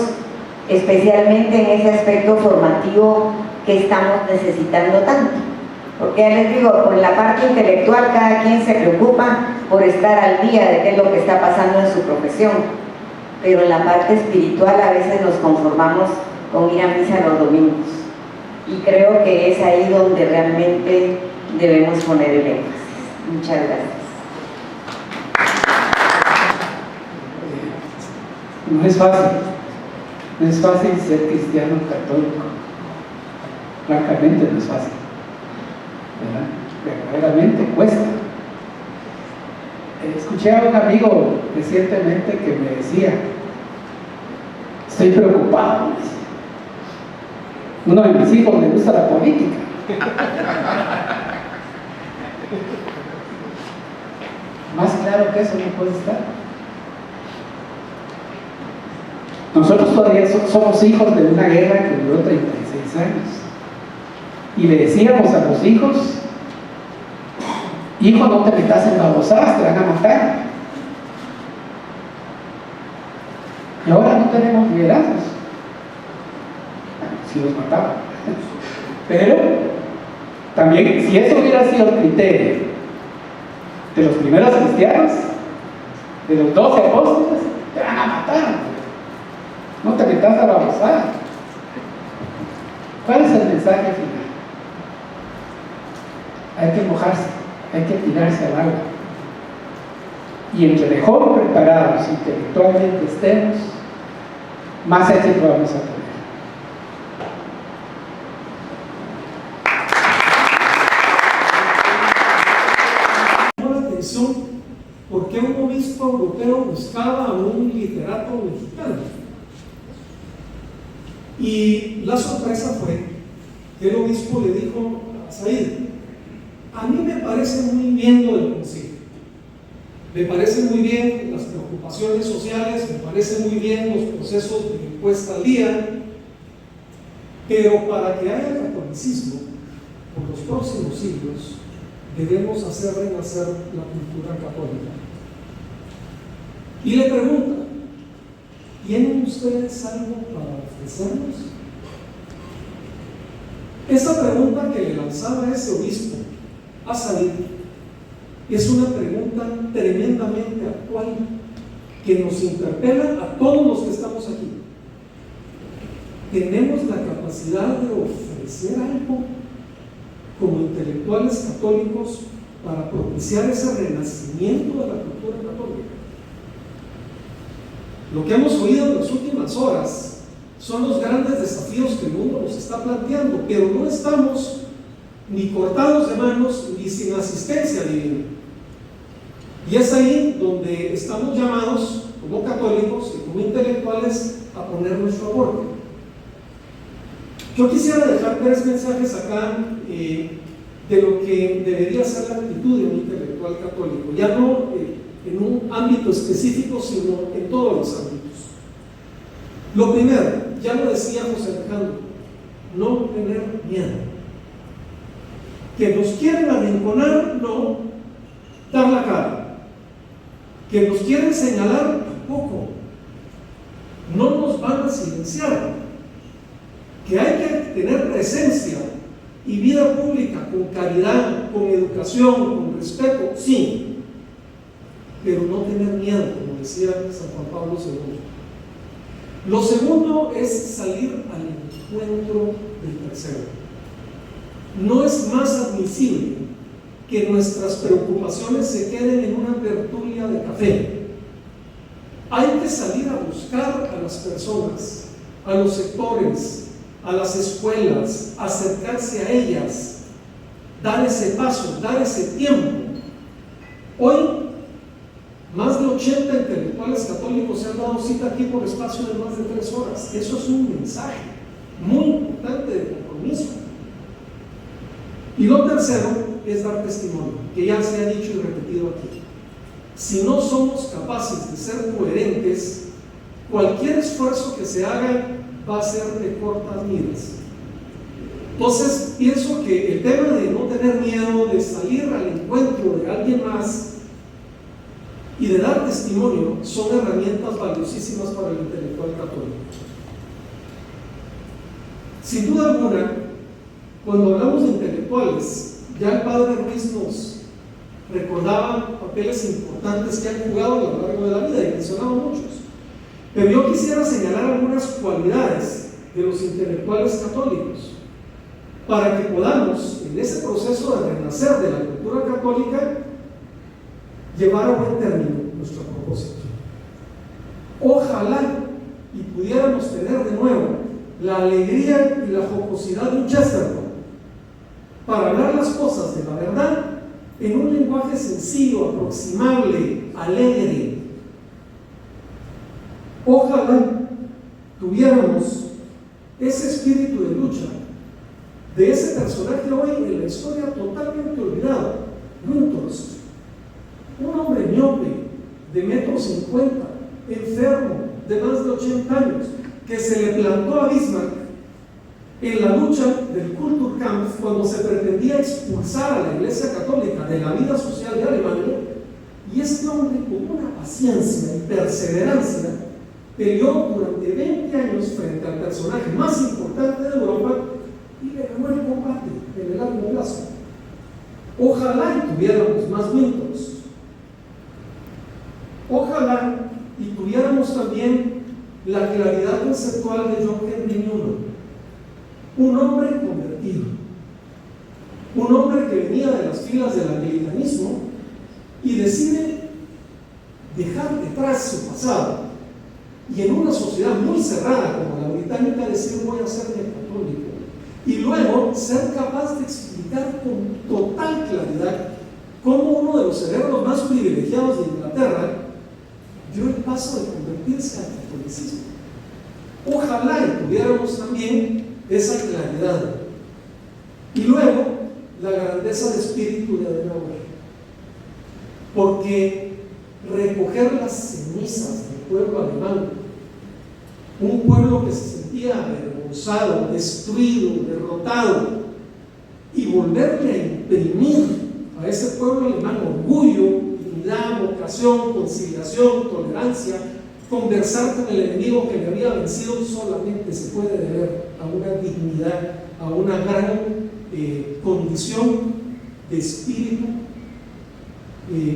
especialmente en ese aspecto formativo que estamos necesitando tanto. Porque ya les digo, con la parte intelectual cada quien se preocupa por estar al día de qué es lo que está pasando en su profesión, pero en la parte espiritual a veces nos conformamos con ir a misa los domingos, y creo que es ahí donde realmente debemos poner el énfasis. Muchas gracias. No es fácil, no es fácil ser cristiano católico, francamente no es fácil, ¿verdad? Verdaderamente cuesta. Escuché a un amigo recientemente que me decía: estoy preocupado, me decía. Uno de mis hijos le gusta la política. Más claro que eso no puede estar. Nosotros todavía somos hijos de una guerra que duró 36 años. Y le decíamos a los hijos: hijo, no te metas en babosadas, te van a matar. Y ahora no tenemos liderazgos. Si los mataban. Pero también, si eso hubiera sido el criterio de los primeros cristianos, de los 12 apóstoles, te van a matar. No te metas a la babosada. ¿Cuál es el mensaje final? Hay que mojarse, hay que tirarse al agua. Y entre mejor preparados intelectualmente estemos, más éxito vamos a tener. ¿Por qué un obispo europeo buscaba a un literato mexicano? Y la sorpresa fue que el obispo le dijo a Said: a mí me parece muy bien lo del concilio, me parecen muy bien las preocupaciones sociales, me parecen muy bien los procesos de puesta al día, pero para que haya catolicismo por los próximos siglos, debemos hacer renacer la cultura católica. Y le pregunta: ¿tienen ustedes algo para ofrecernos? Esa pregunta que le lanzaba ese obispo a Said es una pregunta tremendamente actual que nos interpela a todos los que estamos aquí. ¿Tenemos la capacidad de ofrecer algo como intelectuales católicos para propiciar ese renacimiento de la cultura católica? Lo que hemos oído en las últimas horas son los grandes desafíos que el mundo nos está planteando, pero no estamos ni cortados de manos ni sin asistencia divina. Y es ahí donde estamos llamados, como católicos y como intelectuales, a poner nuestro aporte. Yo quisiera dejar 3 mensajes acá de lo que debería ser la actitud de un intelectual católico, ya no en un ámbito específico, sino en todos los ámbitos. Lo primero, ya lo decía José Alejandro, no tener miedo. Que nos quieren arrinconar, no, dar la cara. Que nos quieren señalar, tampoco. mal silenciar. Que hay que tener presencia y vida pública con caridad, con educación, con respeto, sí, pero no tener miedo, como decía San Juan Pablo II. Lo segundo es salir al encuentro del tercero. No es más admisible que nuestras preocupaciones se queden en una tertulia de café. Hay que salir a buscar a las personas, a los sectores, a las escuelas, acercarse a ellas, dar ese paso, dar ese tiempo. Hoy, más de 80 intelectuales católicos se han dado cita aquí por espacio de más de 3 horas. Eso es un mensaje muy importante de compromiso. Y lo tercero es dar testimonio, que ya se ha dicho y repetido aquí. Si no somos capaces de ser coherentes, cualquier esfuerzo que se haga va a ser de cortas miras. Entonces, pienso que el tema de no tener miedo, de salir al encuentro de alguien más y de dar testimonio son herramientas valiosísimas para el intelectual católico. Sin duda alguna, cuando hablamos de intelectuales, ya el padre Ruiz nos recordaba papeles importantes que han jugado a lo largo de la vida y mencionaba muchos. Pero yo quisiera señalar algunas cualidades de los intelectuales católicos para que podamos, en ese proceso de renacer de la cultura católica, llevar a buen término nuestro propósito. Ojalá y pudiéramos tener de nuevo la alegría y la jocosidad de un Chesterton para hablar las cosas de la verdad en un lenguaje sencillo, aproximable, alegre. Ojalá tuviéramos ese espíritu de lucha de ese personaje hoy en la historia totalmente olvidado, Windthorst, un hombre miope de 1,50 m, enfermo, de más de 80 años, que se le plantó a Bismarck en la lucha del Kulturkampf cuando se pretendía expulsar a la Iglesia Católica de la vida social de Alemania, y este hombre con una paciencia y perseverancia peleó durante 20 años frente al personaje más importante de Europa y le ganó el combate en el largo plazo. Ojalá y tuviéramos más Windthorst. Ojalá y tuviéramos también la claridad conceptual de John Henry Newman, un hombre convertido, un hombre que venía de las filas del anglicanismo y decide dejar detrás su pasado y en una sociedad muy cerrada como la británica decir voy a ser católico y luego ser capaz de explicar con total claridad cómo uno de los cerebros más privilegiados de Inglaterra dio el paso de convertirse al catolicismo. Ojalá y tuviéramos también esa claridad. Y luego, la grandeza de espíritu de Adenauer. Porque recoger las cenizas del pueblo alemán, un pueblo que se sentía avergonzado, destruido, derrotado, y volverle a imprimir a ese pueblo alemán orgullo, dignidad, vocación, conciliación, tolerancia, conversar con el enemigo que le había vencido, solamente se puede deber a una dignidad, a una gran condición de espíritu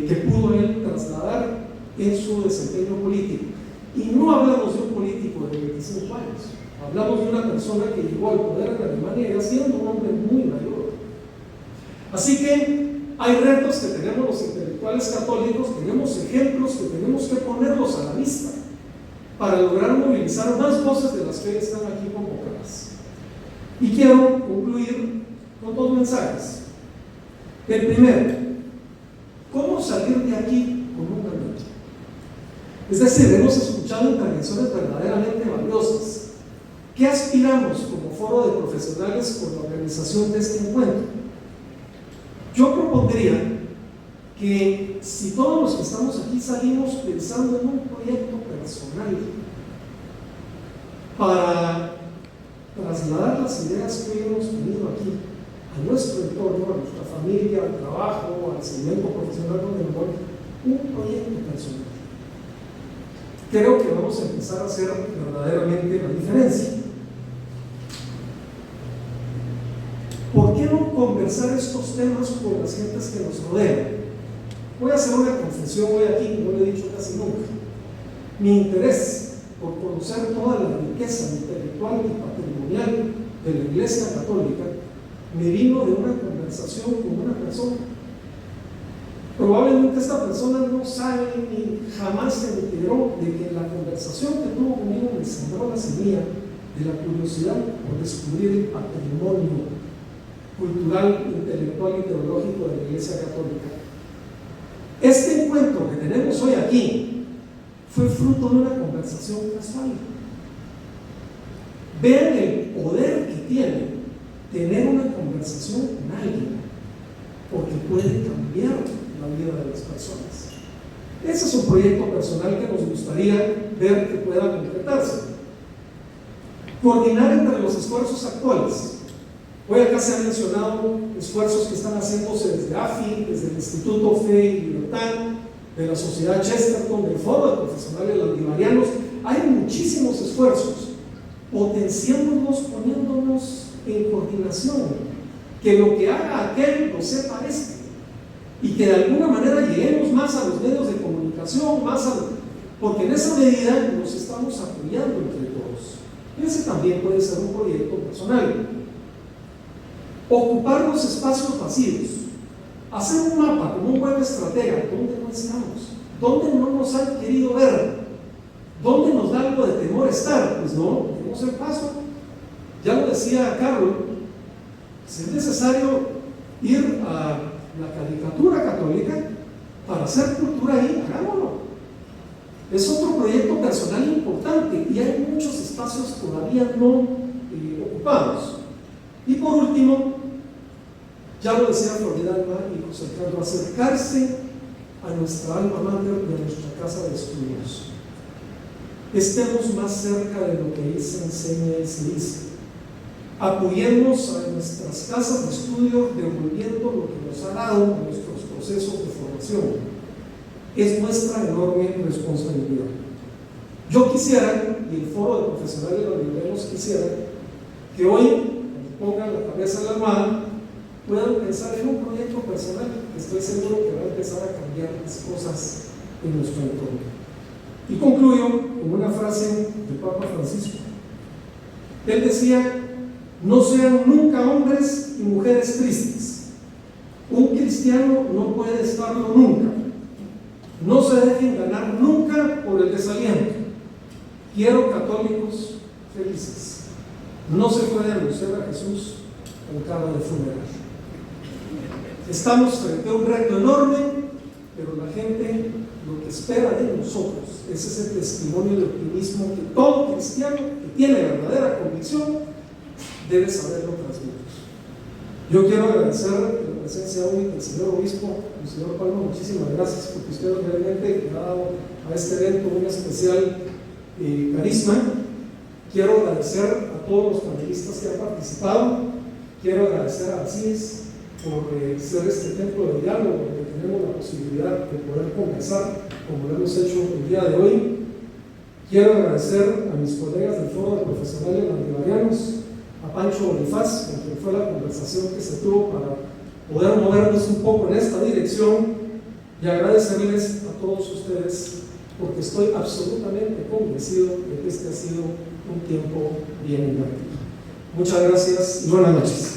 que pudo él trasladar en su desempeño político. Y no hablamos de un político de 25 años, hablamos de una persona que llegó al poder en Alemania ya siendo un hombre muy mayor. Así que hay retos que tenemos los intelectuales católicos, tenemos ejemplos que tenemos que ponerlos a la vista para lograr movilizar más voces de las que están aquí convocadas. Y quiero concluir con 2 mensajes. El primero, ¿cómo salir de aquí con un mandato? Es decir, hemos escuchado intervenciones verdaderamente valiosas. ¿Qué aspiramos como foro de profesionales con la organización de este encuentro? Yo propondría que si todos los que estamos aquí salimos pensando en un proyecto personal para trasladar las ideas que hemos tenido aquí a nuestro entorno, a nuestra familia, al trabajo, al segmento profesional donde me voy, un proyecto personal. creo que vamos a empezar a hacer verdaderamente la diferencia. ¿Por qué no conversar estos temas con las gentes que nos rodean? Voy a hacer una confesión hoy aquí, no lo he dicho casi nunca. Mi interés por conocer toda la riqueza intelectual y patrimonial de la Iglesia Católica me vino de una conversación con una persona. Probablemente esta persona no sabe ni jamás se enteró de que en la conversación que tuvo conmigo me sembró la semilla de la curiosidad por descubrir el patrimonio cultural, intelectual y teológico de la Iglesia Católica. Este encuentro que tenemos hoy aquí fue fruto de una conversación casual. Vean el poder que tiene tener una conversación con alguien, porque puede cambiar la vida de las personas. Ese es un proyecto personal que nos gustaría ver que pueda concretarse. Coordinar entre los esfuerzos actuales. Hoy acá se han mencionado esfuerzos que están haciéndose desde AFI, desde el Instituto Fe y Libertad, de la Sociedad Chesterton, del Foro de Profesionales Landivarianos. Hay muchísimos esfuerzos, potenciándonos, poniéndonos en coordinación, que lo que haga aquel lo sepa este, y que de alguna manera lleguemos más a los medios de comunicación, porque en esa medida nos estamos apoyando entre todos. Ese también puede ser un proyecto personal. Ocupar los espacios vacíos, hacer un mapa como un buen estratega, ¿dónde no estamos? ¿Dónde no nos han querido ver? ¿Dónde nos da algo de temor estar? Pues no, demos el paso. Ya lo decía Carlos, si es necesario ir a la caricatura católica para hacer cultura ahí, hagámoslo. Es otro proyecto personal importante y hay muchos espacios todavía no ocupados. Y por último, ya lo decía Floridalma y José Carlos, acercarse a nuestra alma mater y a nuestra casa de estudios. Estemos más cerca de lo que ahí se enseña y se dice. Apoyemos a nuestras casas de estudio devolviendo lo que nos ha dado nuestros procesos de formación. Es nuestra enorme responsabilidad. Yo quisiera, y el Foro de Profesionales de los Libreros quisiera, que hoy pongan la cabeza en la almohada, puedan pensar en un proyecto personal que estoy seguro que va a empezar a cambiar las cosas en nuestro entorno. Y concluyo con una frase del Papa Francisco. Él decía: no sean nunca hombres y mujeres tristes. Un cristiano no puede estarlo nunca. No se dejen ganar nunca por el desaliento. Quiero católicos felices. No se puede anunciar a Jesús con cara de funeral. Estamos frente a un reto enorme, pero la gente lo que espera de nosotros es ese testimonio de optimismo que todo cristiano que tiene verdadera convicción debe saberlo transmitir. Yo quiero agradecer la presencia hoy del señor obispo, el señor Palma. Muchísimas gracias, porque usted realmente ha dado a este evento un especial carisma. Quiero agradecer a todos los panelistas que han participado. Quiero agradecer a CIES por ser este templo de diálogo, donde tenemos la posibilidad de poder conversar como lo hemos hecho el día de hoy. Quiero agradecer a mis colegas del Foro de Profesionales Landivarianos, a Pancho Bonifaz, con quien fue la conversación que se tuvo para poder movernos un poco en esta dirección, y agradecerles a todos ustedes, porque estoy absolutamente convencido de que este ha sido un tiempo bien invertido. Muchas gracias y buenas noches.